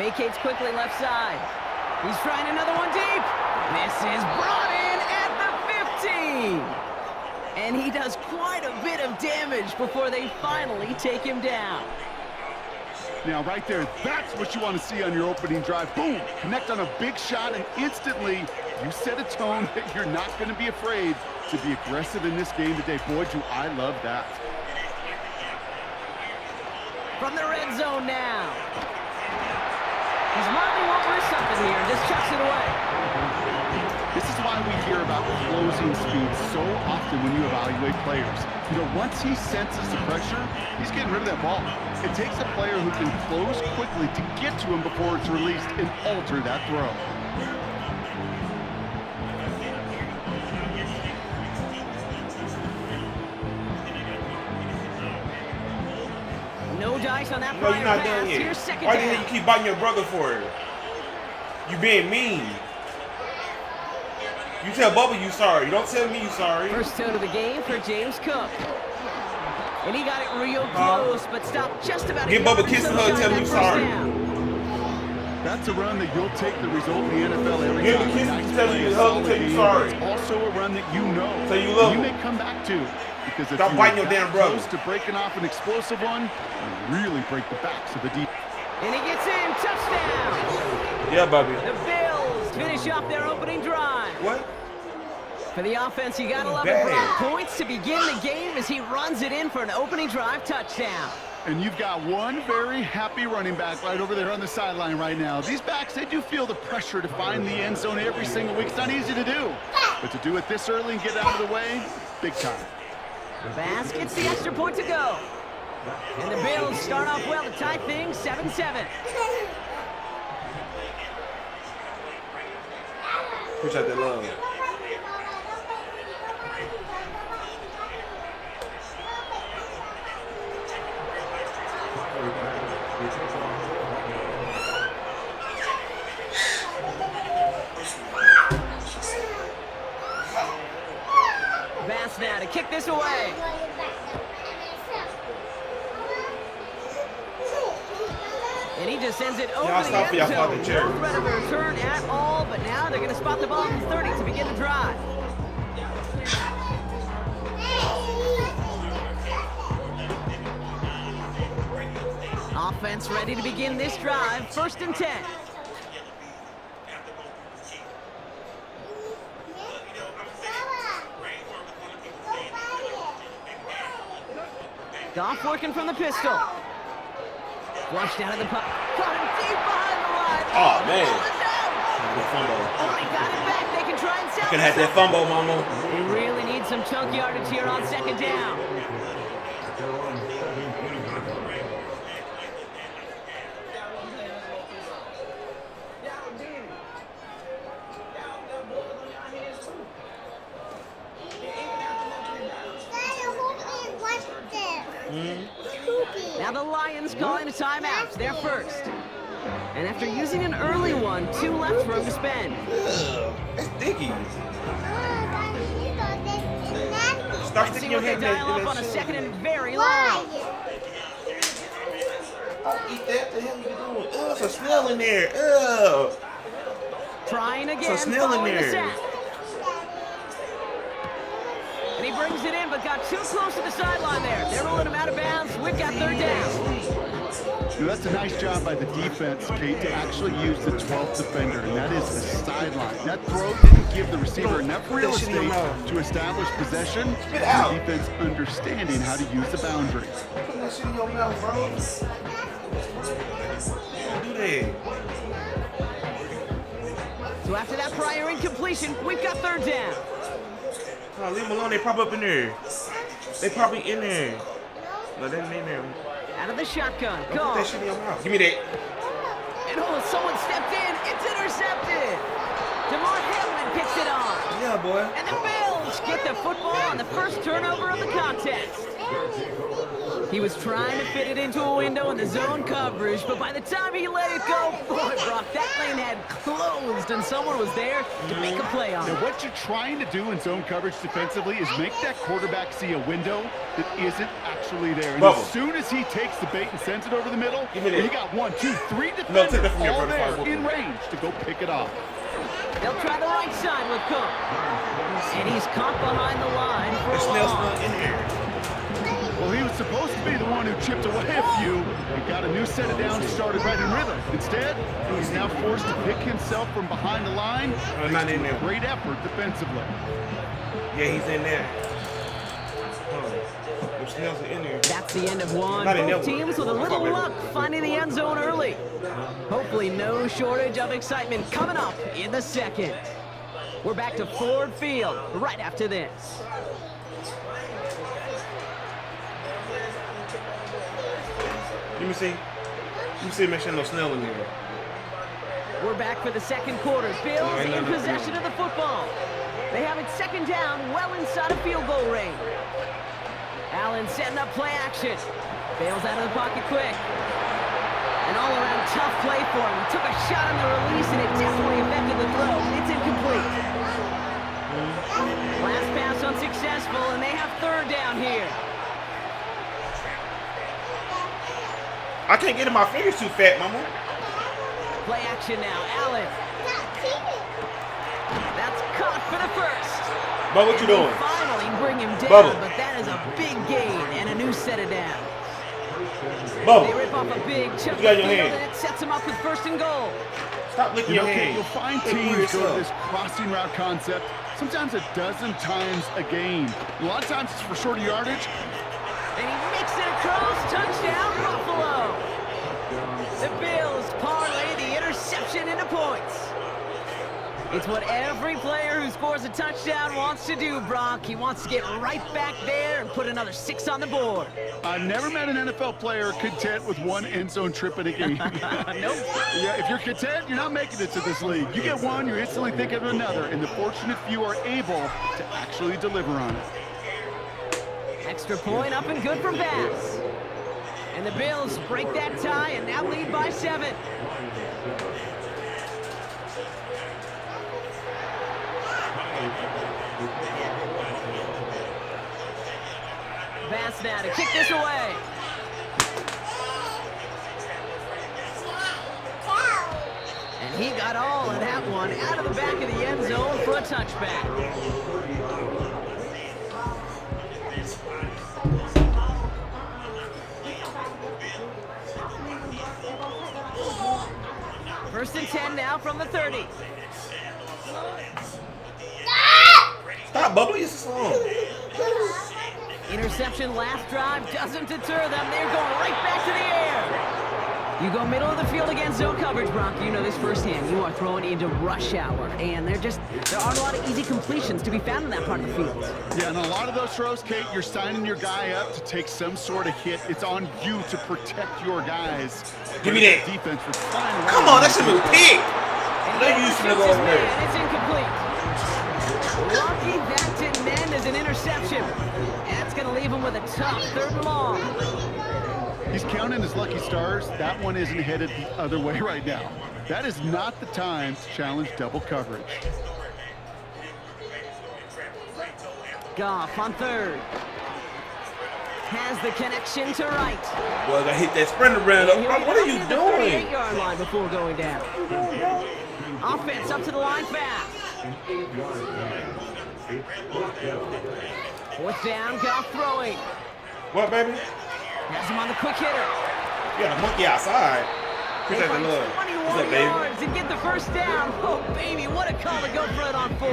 Vacates quickly left side. He's trying another one deep. This is brought in at the 15. And he does quite a bit of damage before they finally take him down. Now, right there, that's what you want to see on your opening drive. Boom! Connect on a big shot, and instantly you set a tone that you're not going to be afraid to be aggressive in this game today. Boy, do I love that. From the red zone now. He's modeling over something here and just chucks it away. This is why we hear about closing speed so often when you evaluate players. You know, once he senses the pressure, he's getting rid of that ball. It takes a player who can close quickly to get to him before it's released and alter that throw. No dice on that No, you're not pass. done yet. Here's second Why down. the hell you keep biting your brother for it? You being mean. You tell Bubba you sorry. You don't tell me you sorry. First tone of the game for James Cook. And he got it real close, but stopped just about. Give Bubba a kiss and hug, tell him you sorry. That's a run that you'll take the result in the NFL every Give time. him a kiss Nice and tell play, him you hug solid and tell you game. sorry. It's also a run that you know. Tell you love you him. may come back to. Because if Stop you biting were your damn that brother. close to breaking off an explosive one, you really break the backs of the deep. And he gets in, touchdown. Yeah, Bobby. The Bills finish off their opening drive. What? For the offense, you gotta love it. Brock points to begin the game as he runs it in for an opening drive touchdown. And you've got one very happy running back right over there on the sideline right now. These backs, they do feel the pressure to find the end zone every single week. It's not easy to do. But to do it this early and get out of the way, big time. Bass gets the extra point to go. And the Bills start off well to tie things 7-7. Push out that love. Bass now to kick this away. And he just sends it over Y'all the stop for end y'all zone. fucking chair. No threat of a return at all, but now they're going to spot the ball at the 30 to begin the drive. Offense ready to begin this drive. 1st and 10. Goff working from the pistol. Flushed out of the puck. Caught him deep behind the line. Oh, man. That fumble. Oh, he got it back. They can try and sell You can have that fumble, mama. They really need some chunk yardage here on 2nd down. Now the Lions calling a timeout. They're first. And after using an early one, 2 left room to spend. That's Diggy. Start sticking your head in dial up on a 2nd and very long. Eat that. The hell you doing? Ugh, it's a snail in there. Ugh. Trying again. It's a snail in following the there. sack. And he brings it in, but got too close to the sideline there. They're rolling him out of bounds. We've got 3rd down. You know, that's a nice job by the defense, Kate, to actually use the 12th defender, and that is the sideline. That throw didn't give the receiver enough real estate to establish possession. Spit out. The defense understanding how to use the boundary. Put that shit in your mouth, bro. Don't do that. So after that prior incompletion, we've got 3rd down. Oh, leave them alone. They pop up in there. They probably in there. No, they ain't in there. Out of the shotgun. Don't put that shit in your mouth. Give me that. And oh, someone stepped in. It's intercepted. DeMar Hamlin picks it on. Yeah, boy. And the Bills get the football on the first turnover of the contest. He was trying to fit it into a window in the zone coverage, but by the time he let it go, boy, Brock, that lane had closed, and someone was there to make a play on it. Now, what you're trying to do in zone coverage defensively is make that quarterback see a window that isn't actually there. And Bubble. as soon as he takes the bait and sends it over the middle, Give me that. you got 1, 2, 3 No, take defenders that from your all brother, there Five. in range to go pick it off. They'll try the right side with Cook. And he's caught behind the line for a loss. Well, he was supposed to be the one who chipped away a few and got a new set of downs started right in rhythm. Instead, he's now forced to pick himself from behind the line. Not in there. Great effort defensively. Yeah, he's in there. Snell's in there. That's the end of one. Not in Both there. teams with a little luck finding the end zone early. Hopefully no shortage of excitement coming up in the second. We're back to Ford Field right after this. Let me see. Make sure no Snell in there. We're back for the second quarter. Bills in possession of the football. They have it second down, well inside of field goal range. Allen setting up play action. Bails out of the pocket quick. An all-around tough play for him. He took a shot on the release, and it definitely affected the throw. It's incomplete. Last pass unsuccessful, and they have third down here. I can't get in my fingers too fat, mama. Play action now. Allen. That's caught for the first. Bubba, what you doing? Finally bring him down, Bubba. but that is a big gain and a new set of downs. Bubba. They rip off a big chunk of You got field, your hand. and it sets them up with first and goal. Stop licking your hand. You'll find teams go to this crossing route concept sometimes a dozen times a game. A lot of times it's for shorter yardage. And he makes it across. Touchdown, Buffalo. The Bills parlay the interception into points. It's what every player who scores a touchdown wants to do, Brock. He wants to get right back there and put another 6 on the board. I've never met an NFL player content with one end zone trip in a game. Nope. Yeah, if you're content, you're not making it to this league. You get one, you're instantly thinking of another, and the fortunate few are able to actually deliver on it. Extra point up and good from Bass. And the Bills break that tie and now lead by 7. Bass now to kick this away. And he got all of that one out of the back of the end zone for a touchback. First and 10 now from the 30. Stop, Bubba. It's a song. Interception last drive doesn't deter them. They're going right back to the air. You go middle of the field against zone coverage, Brock. You know this firsthand. You are throwing into rush hour, and there aren't a lot of easy completions to be found in that part of the field. Yeah, and a lot of those throws, Kate, you're signing your guy up to take some sort of hit. It's on you to protect your guys. Give me that. Defense was flying around. Come on, that shit was big. They used to go over And there. it's incomplete. Lucky that didn't end as an interception. That's going to leave him with a tough third and long. He's counting his lucky stars. That one isn't headed the other way right now. That is not the time to challenge double coverage. Goff on third. Has the connection to right. Well, I hit that sprinter round. What are you doing? 38-yard line before going down. Offense up to the line fast. Fourth down, Goff throwing. What, baby? Has him on the quick hitter. You got a monkey outside. They Appreciate the find love. 21 What's up, baby? yards and get the first down. Oh, baby, what a call to go for it on 4.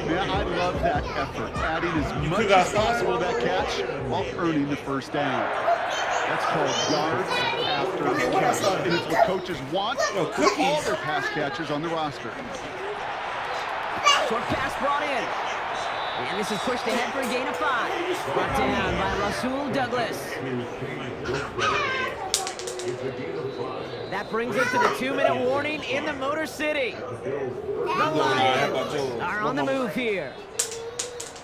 Yeah, I love that effort. Adding as much as possible to that catch while earning the first down. That's called yards after the catch. And it's what coaches want for all their pass catchers on the roster. Short pass brought in. And this is pushed ahead for a gain of 5. Brought down by Rasul Douglas. That brings us to the 2-minute warning in the Motor City. The Lions are on the move here.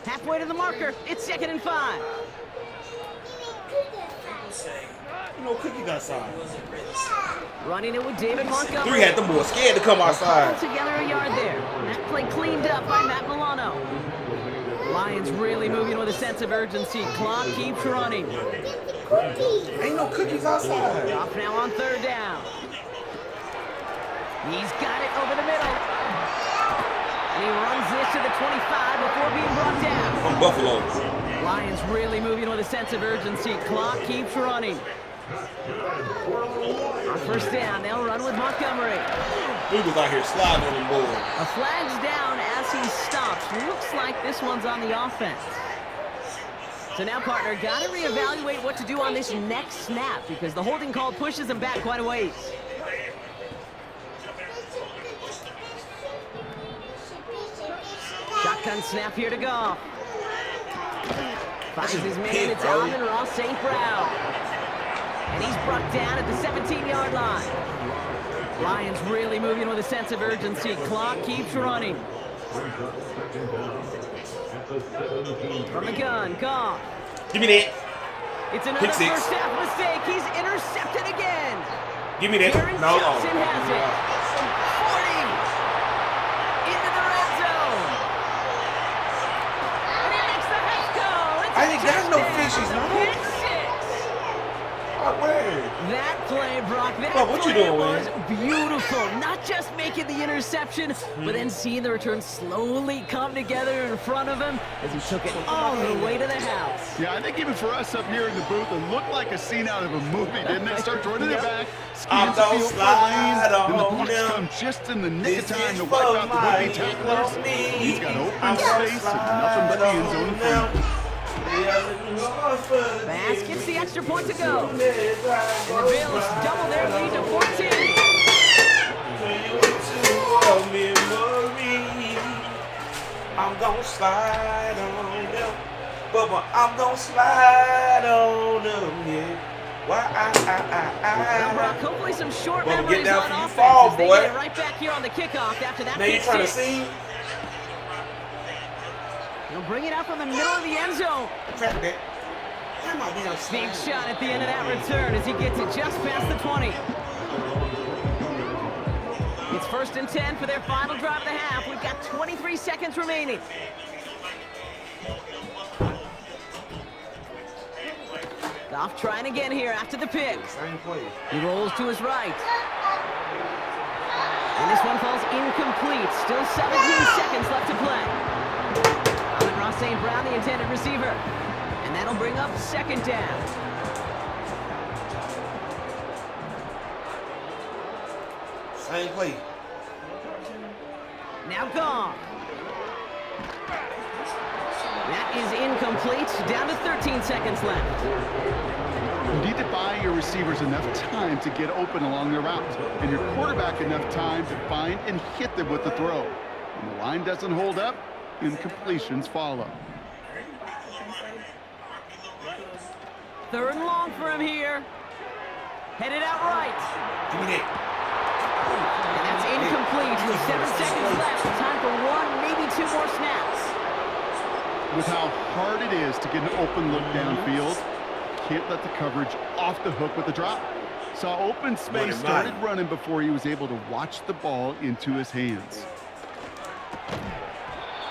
Halfway to the marker. It's 2nd and 5. You know, Cookie got signed. Running it with David Montgomery. 3 had them boys scared to come outside. Together a yard there. That play cleaned up by Matt Milano. Lions really moving with a sense of urgency. Clock keeps running. Ain't no cookies outside. Off now on 3rd down. He's got it over the middle. he runs this to the 25 before being brought down. I'm Buffalo. Lions really moving with a sense of urgency. Clock keeps running. On first down, they'll run with Montgomery. We was out here sliding on the board. A flag's down as he stops. Looks like this one's on the offense. So now, partner, got to reevaluate what to do on this next snap because the holding call pushes him back quite a ways. Shotgun snap here to go. Finds his man, it's Amon-Ra St. Brown. And he's brought down at the 17-yard line. Lions really moving with a sense of urgency. Clock keeps running. From the gun, Goff. Give me that. It's another first half mistake. He's intercepted again. Give me that. Aaron Johnson has it. 40. Into the red zone. And he makes the half goal. I ain't got no fishes, no. Pick six. That play, Brock, that play was beautiful. Not just making the interception, but then seeing the return slowly come together in front of him as he took it all the way to the house. Yeah, I think even for us up here in the booth, it looked like a scene out of a movie, didn't it? Start running it back, skins the field for lanes, and the blocks come just in the nick of time to wipe out the would-be tacklers. He's got open space and nothing but the end zone in front of him. Bass gets the extra point to go. And the Bills double their lead to 14. I'm gonna slide on them. Bubba, I'm gonna slide on them, yeah. Why Now, Brock, hopefully some short Bubba, memories get down on for you offense fall, as they boy. get it right back here on the kickoff after that Now you pick trying to six. see? He'll bring it out from the middle of the end zone. Big shot at the end of that return as he gets it just past the 20. It's 1st and 10 for their final drive of the half. We've got 23 seconds remaining. Goff trying again here after the pick. He rolls to his right. And this one falls incomplete. Still 17 seconds left to play. Amon-Ra St. Brown, the intended receiver. And that'll bring up 2nd down. Same play. Now gone. That is incomplete. Down to 13 seconds left. You need to buy your receivers enough time to get open along their route, and your quarterback enough time to find and hit them with the throw. When the line doesn't hold up, incompletions follow. 3rd and long for him here. Headed out right. Give me that. And that's incomplete with 7 seconds left. Time for 1, maybe 2 more snaps. With how hard it is to get an open look downfield, can't let the coverage off the hook with the drop. Saw open space, started running before he was able to watch the ball into his hands.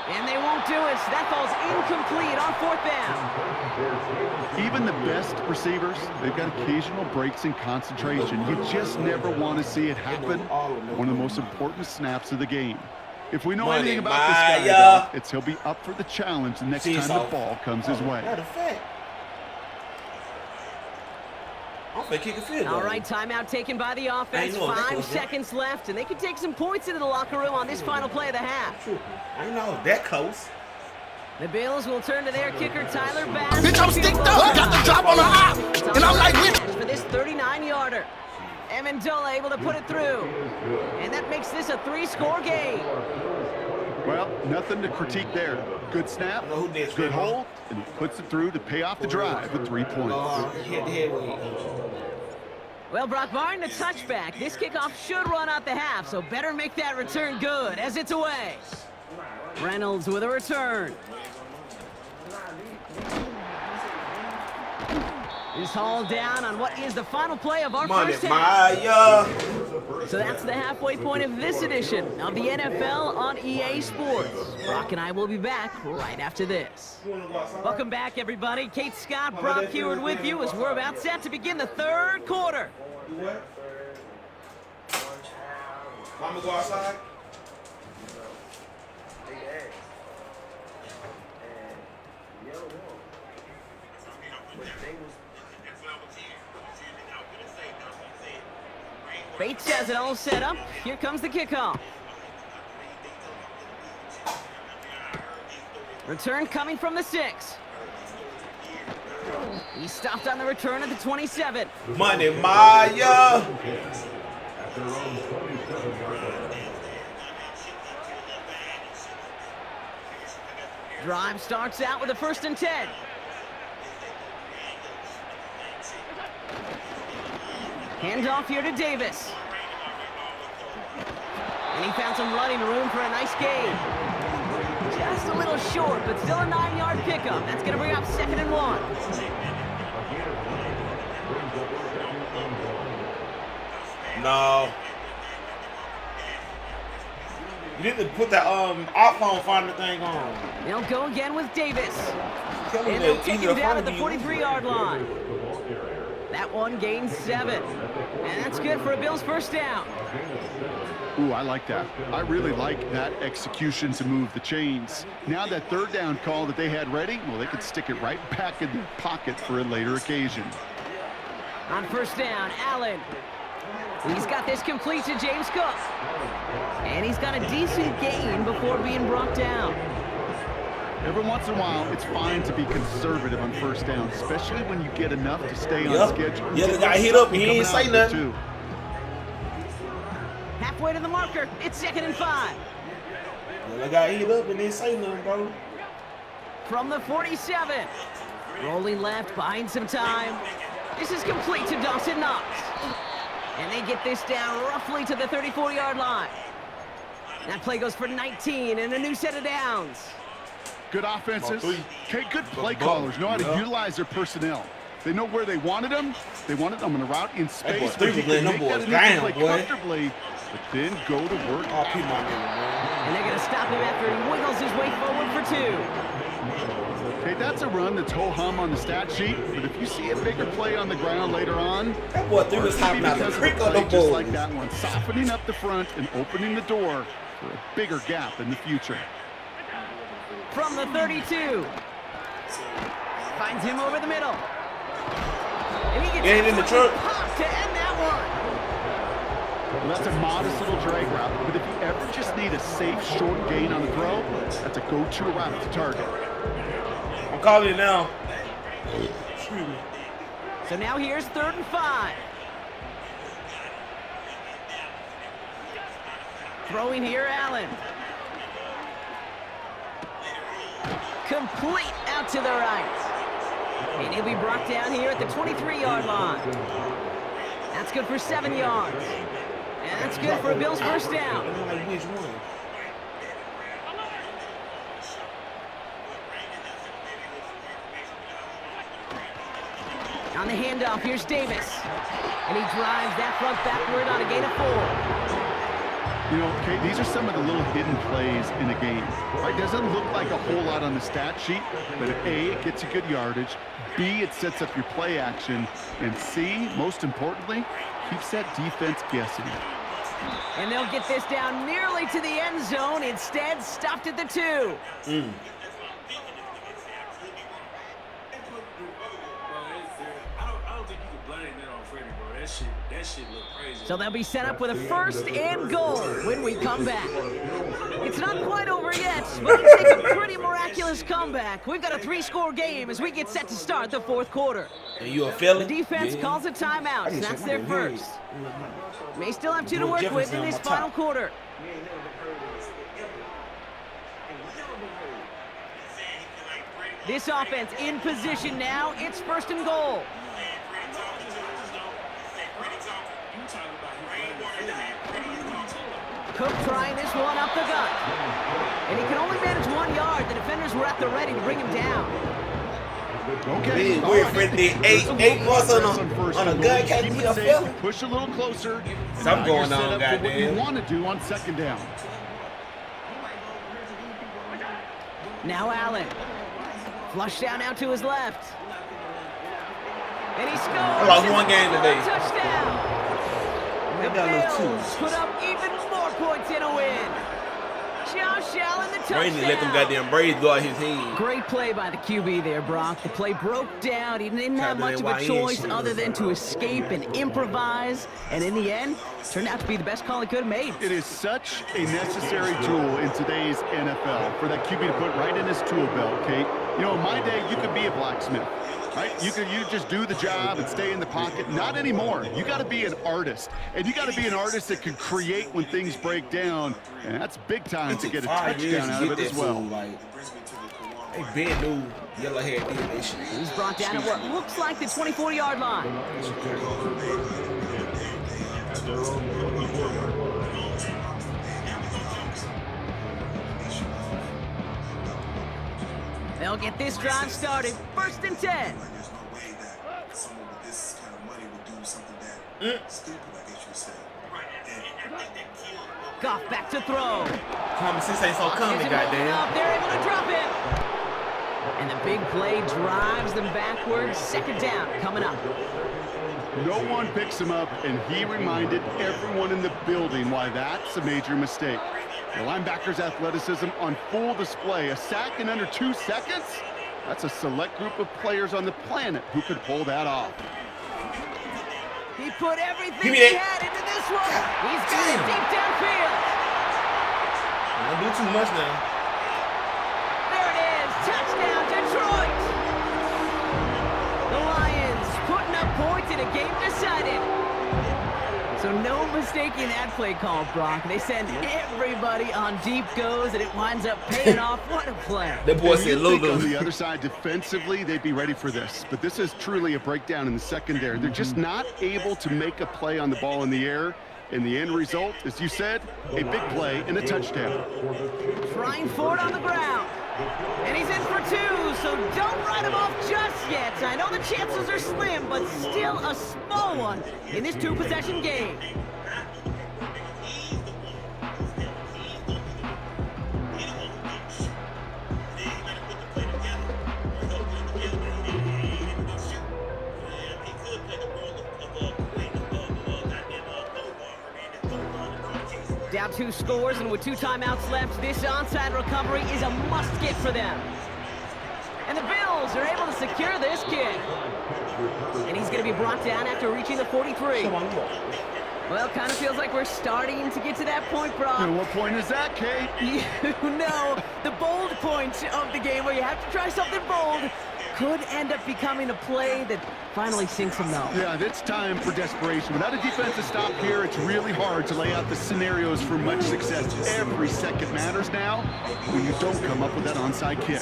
And they won't do it. That falls incomplete on 4th down. Even the best receivers, they've got occasional breaks in concentration. You just never want to see it happen. One of the most important snaps of the game. If we know anything about this guy, though, it's he'll be up for the challenge the next time the ball comes his way. All right, timeout taken by the offense. 5 seconds left, and they can take some points into the locker room on this final play of the half. I know that close. The Bills will turn to their kicker, Tyler Bass. Bitch, I'm sticked up. Got the drop on the eye. And I'm like, bitch. For this 39-yarder. Amendola able to put it through. And that makes this a 3-score game. Well, nothing to critique there. Good snap, good hold, and he puts it through to pay off the drive with 3 points. Well, Brock, barring the touchback, this kickoff should run out the half, so better make that return good as it's away. Reynolds with a return. Is hauled down on what is the final play of our first half. So that's the halfway point of this edition of the NFL on EA Sports. Brock and I will be back right after this. Welcome back, everybody. Kate Scott, Brock Huard with you as we're about set to begin the 3rd quarter. Mama go outside? Bates has it all set up. Here comes the kickoff. Return coming from the 6. He stopped on the return at the 27. Money Maya. Drive starts out with a 1st and 10. Handoff here to Davis. And he found some running room for a nice gain. Just a little short, but still a 9-yard pickup. That's going to bring up 2nd and 1. No. You need to put that iPhone finder thing on. They'll go again with Davis. And they'll take him down at the 43-yard line. That one gains 7. And that's good for a Bills 1st down. Ooh, I like that. I really like that execution to move the chains. Now that 3rd down call that they had ready, well, they could stick it right back in their pocket for a later occasion. On 1st down, Allen. He's got this complete to James Cook. And he's got a decent gain before being brought down. Every once in a while, it's fine to be conservative on 1st down, especially when you get enough to stay on schedule. Yeah, the guy hit up and he ain't say nothing. Halfway to the marker, it's 2nd and 5. Yeah, the guy hit up and didn't say nothing, bro. From the 47. Rolling left, buying some time. This is complete to Dawson Knox. And they get this down roughly to the 34-yard line. That play goes for 19 and a new set of downs. Good offenses. Okay, good play callers know how to utilize their personnel. They know where they wanted them. They wanted them on a route in space where you can make that initial play comfortably, but then go to work. And they're going to stop him after he wiggles his way forward for 2. Okay, that's a run that's ho-hum on the stat sheet, but if you see a bigger play on the ground later on, that boy threw his top out the creek on the ball. Just like that one, softening up the front and opening the door for a bigger gap in the future. From the 32. Finds him over the middle. And he gets in the truck to end that one. Well, that's a modest little drag route, but if you ever just need a safe, short gain on the throw, that's a go-to route to target. I'm calling it now. So now here's 3rd and 5. Throwing here, Allen. Complete out to the right. And he'll be brought down here at the 23-yard line. That's good for 7 yards. And that's good for a Bills 1st down. On the handoff, here's Davis. And he drives that front backward on a gain of 4. You know, okay, these are some of the little hidden plays in a game. Right? Doesn't look like a whole lot on the stat sheet, but A, it gets you good yardage. B, it sets up your play action. And C, most importantly, keeps that defense guessing. And they'll get this down nearly to the end zone. Instead, stopped at the 2. So they'll be set up with a 1st and goal when we come back. It's not quite over yet, but it takes a pretty miraculous comeback. We've got a 3-score game as we get set to start the 4th quarter. And you a feeling? The defense calls a timeout, and that's their first. May still have 2 to work with in this final quarter. This offense in position now. It's 1st and goal. Cook trying this one up the gut. And he can only manage 1 yard. The defenders were at the ready to bring him down. Okay. We're afraid to 8 plus on a gun. Can't be a feeling. Push a little closer. Something going on, goddamn. What you want to do on 2nd down. Now Allen. Flush down out to his left. And he scores. I lost 1 game today. Touchdown. The Bills put up even more points in a win. Josh Allen, the touchdown. Brady let them goddamn Brady go out his hand. Great play by the QB there, Brock. The play broke down. He didn't have much of a choice other than to escape and improvise. And in the end, turned out to be the best call he could have made. It is such a necessary tool in today's NFL for that QB to put right in his tool belt, Kate. You know, in my day, you could be a blacksmith. Right? You just do the job and stay in the pocket. Not anymore. You got to be an artist. And you got to be an artist that can create when things break down. And that's big time to get a touchdown out of it as well. Hey, big dude, yellow hair did that shit. He's brought down at what looks like the 24-yard line. They'll get this drive started. 1st and 10. Goff back to throw. Common sense ain't so coming, goddamn. They're able to drop it. And the big play drives them backwards. 2nd down coming up. No one picks him up, and he reminded everyone in the building why that's a major mistake. The linebacker's athleticism on full display. A sack in under 2 seconds? That's a select group of players on the planet who could pull that off. He put everything he had into this one. He's got it deep downfield. Don't do too much now. There it is. Touchdown, Detroit. The Lions putting up points in a game decided. So no mistaking that play call, Brock. They send everybody on deep goes, and it winds up paying off. What a play. That boy said Lulu. On the other side, defensively, they'd be ready for this. But this is truly a breakdown in the secondary. They're just not able to make a play on the ball in the air. And the end result, as you said, a big play and a touchdown. Trying for it on the ground. And he's in for 2, so don't write him off just yet. I know the chances are slim, but still a small one in this 2-possession game. Down 2 scores, and with 2 timeouts left, this onside recovery is a must-get for them. And the Bills are able to secure this kick. And he's going to be brought down after reaching the 43. Well, kind of feels like we're starting to get to that point, Brock. And what point is that, Kate? You know, the bold point of the game where you have to try something bold could end up becoming a play that finally sinks them though. Yeah, it's time for desperation. Without a defensive stop here, it's really hard to lay out the scenarios for much success. Every second matters now when you don't come up with that onside kick.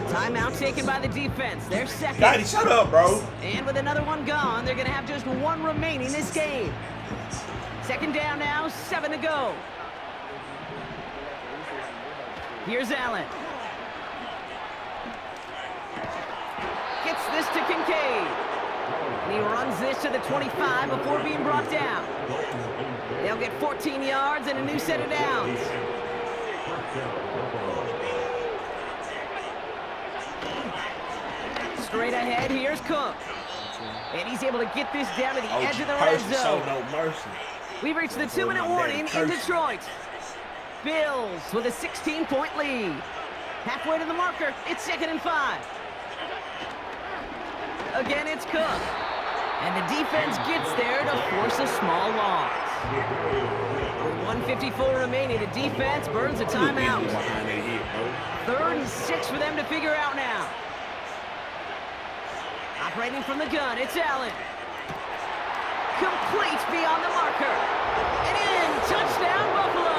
Timeout taken by the defense. They're second. Daddy, shut up, bro. And with another one gone, they're going to have just 1 remaining this game. 2nd down now, 7 to go. Here's Allen. Gets this to Kincaid. And he runs this to the 25 before being brought down. They'll get 14 yards and a new set of downs. Straight ahead, here's Cook. And he's able to get this down to the edge of the red zone. No mercy. We've reached the 2-minute warning in Detroit. Bills with a 16-point lead. Halfway to the marker, it's 2nd and 5. Again, it's Cook. And the defense gets there to force a small loss. With 1:54 remaining, the defense burns a timeout. 3rd and 6 for them to figure out now. Operating from the gun, it's Allen. Complete beyond the marker. And in, touchdown Buffalo.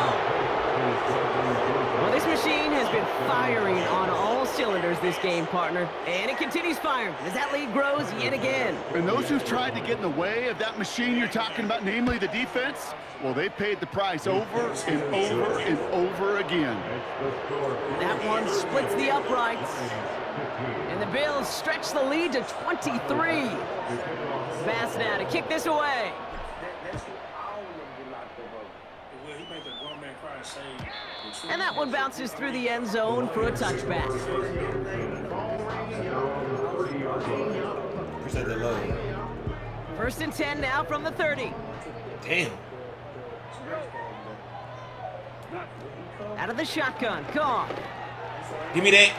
Well, this machine has been firing on all cylinders this game, partner. And it continues firing as that lead grows yet again. And those who've tried to get in the way of that machine you're talking about, namely the defense, well, they paid the price over and over and over again. That one splits the uprights. And the Bills stretch the lead to 23. Bass now to kick this away. And that one bounces through the end zone for a touchback. First and 10 now from the 30. Damn. Out of the shotgun. Goff. Give me that.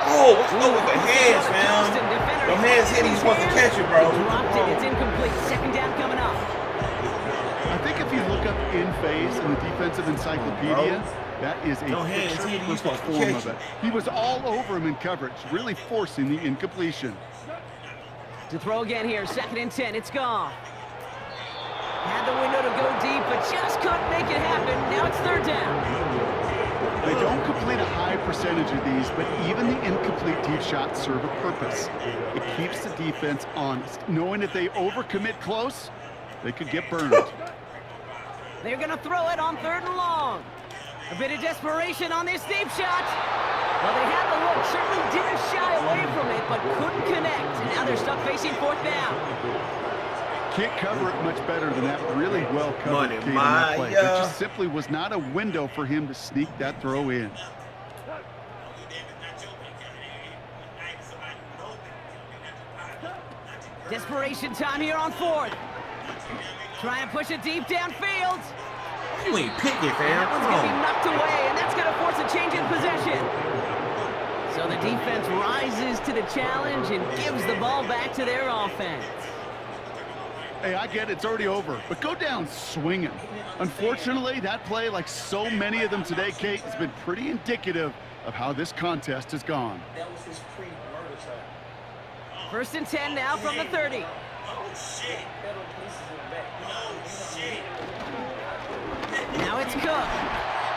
Oh, what's up with the hands, man? Your hands hit, he's supposed to catch it, bro. Dropped it. It's incomplete. Second down coming up. I think if you look up in phase in the defensive encyclopedia, that is a picture-perfect form of it. He was all over him in coverage, really forcing the incompletion. To throw again here, 2nd and 10. It's Goff. Had the window to go deep, but just couldn't make it happen. Now it's 3rd down. They don't complete a high percentage of these, but even the incomplete deep shots serve a purpose. It keeps the defense honest, knowing if they overcommit close, they could get burned. They're going to throw it on 3rd and long. A bit of desperation on this deep shot. Well, they had the look, certainly didn't shy away from it, but couldn't connect. And now they're stuck facing 4th down. Can't cover it much better than that. Really well covered on that play. There just simply was not a window for him to sneak that throw in. Desperation time here on 4th. Trying to push it deep downfield. You ain't pick it, fam. That one's going to be knocked away, and that's going to force a change in possession. So the defense rises to the challenge and gives the ball back to their offense. Hey, I get it, it's already over, but go down swinging. Unfortunately, that play, like so many of them today, Kate, has been pretty indicative of how this contest has gone. 1st and 10 now from the 30. Now it's Cook,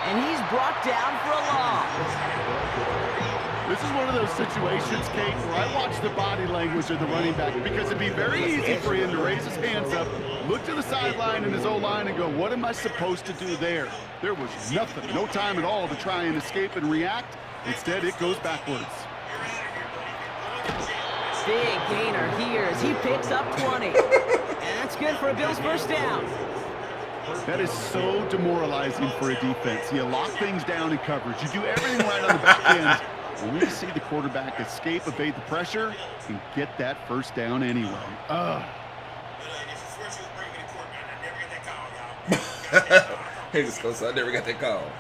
and he's brought down for a loss. This is one of those situations, Kate, where I watch the body language of the running back because it'd be very easy for him to raise his hands up, look to the sideline in his O-line and go, what am I supposed to do there? There was nothing, no time at all to try and escape and react. Instead, it goes backwards. Big gainer here as he picks up 20. And that's good for a Bills 1st down. That is so demoralizing for a defense. You lock things down in coverage. You do everything right on the back end. Only to see the quarterback escape, evade the pressure, and get that 1st down anyway. Hey, let's go, son. I never got that call.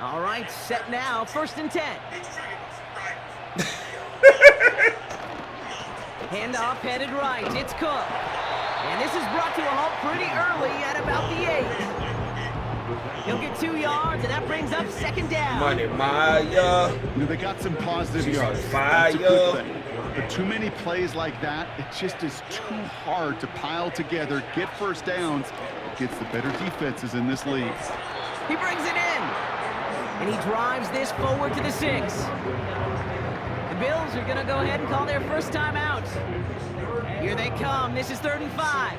All right, set now. 1st and 10. Handoff headed right. It's Cook. And this is brought to a halt pretty early at about the 8. He'll get 2 yards, and that brings up 2nd down. Money, Maya. They got some positive yards. Fire. That's a good thing. But too many plays like that, it just is too hard to pile together, get 1st downs. It gets the better defenses in this league. He brings it in. And he drives this forward to the 6. The Bills are going to go ahead and call their 1st timeout. Here they come. This is 3rd and 5.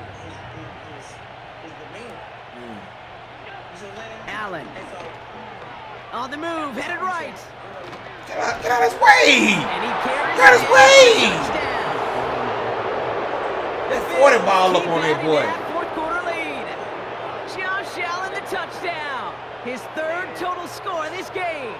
Allen. On the move, headed right. Get out of his way! And he carries Get out of his way! Touchdown. That 40 ball up on that boy. 4th quarter lead. Josh Allen the touchdown. His 3rd total score in this game.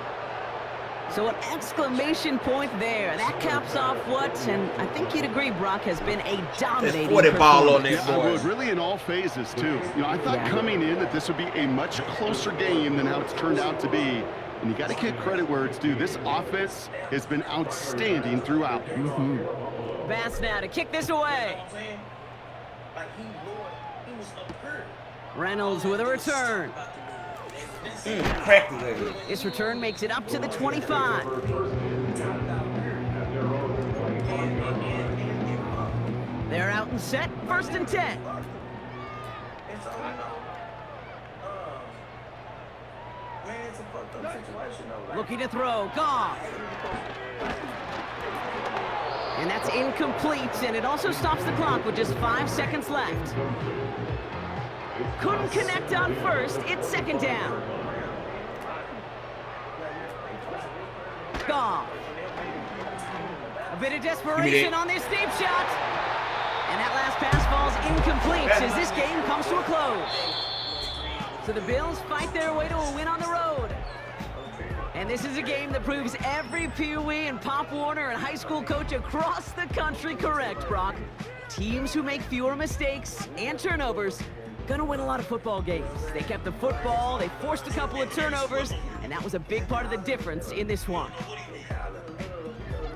So an exclamation point there. That caps off what, and I think you'd agree, Brock, has been a dominating 40 ball on this I boy. would, really in all phases, too. You know, I thought coming in that this would be a much closer game than how it's turned out to be. And you got to give credit where it's due. This offense has been outstanding throughout. Bass now to kick this away. Reynolds with a return. This return makes it up to the 25. They're out and set. 1st and 10. Looking to throw. Goff. And that's incomplete, and it also stops the clock with just 5 seconds left. Couldn't connect on 1st. It's 2nd down. Goff. A bit of desperation on this deep shot. And that last pass falls incomplete as this game comes to a close. So the Bills fight their way to a win on the road. And this is a game that proves every Pee Wee and Pop Warner and high school coach across the country correct, Brock. Teams who make fewer mistakes and turnovers gonna win a lot of football games. They kept the football, they forced a couple of turnovers, and that was a big part of the difference in this one.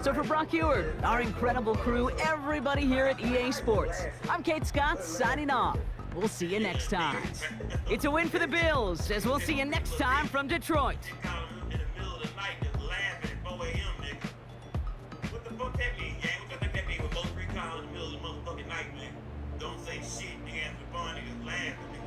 So for Brock Ewart, our incredible crew, everybody here at EA Sports, I'm Kate Scott signing off. We'll see you next time. It's a win for the Bills, as we'll see you next time from Detroit. What the fuck that mean, gang? What the fuck that mean with both 3 calls in the middle of the motherfucking night, man? Don't say shit, nigga. After the bar, niggas laughing, nigga.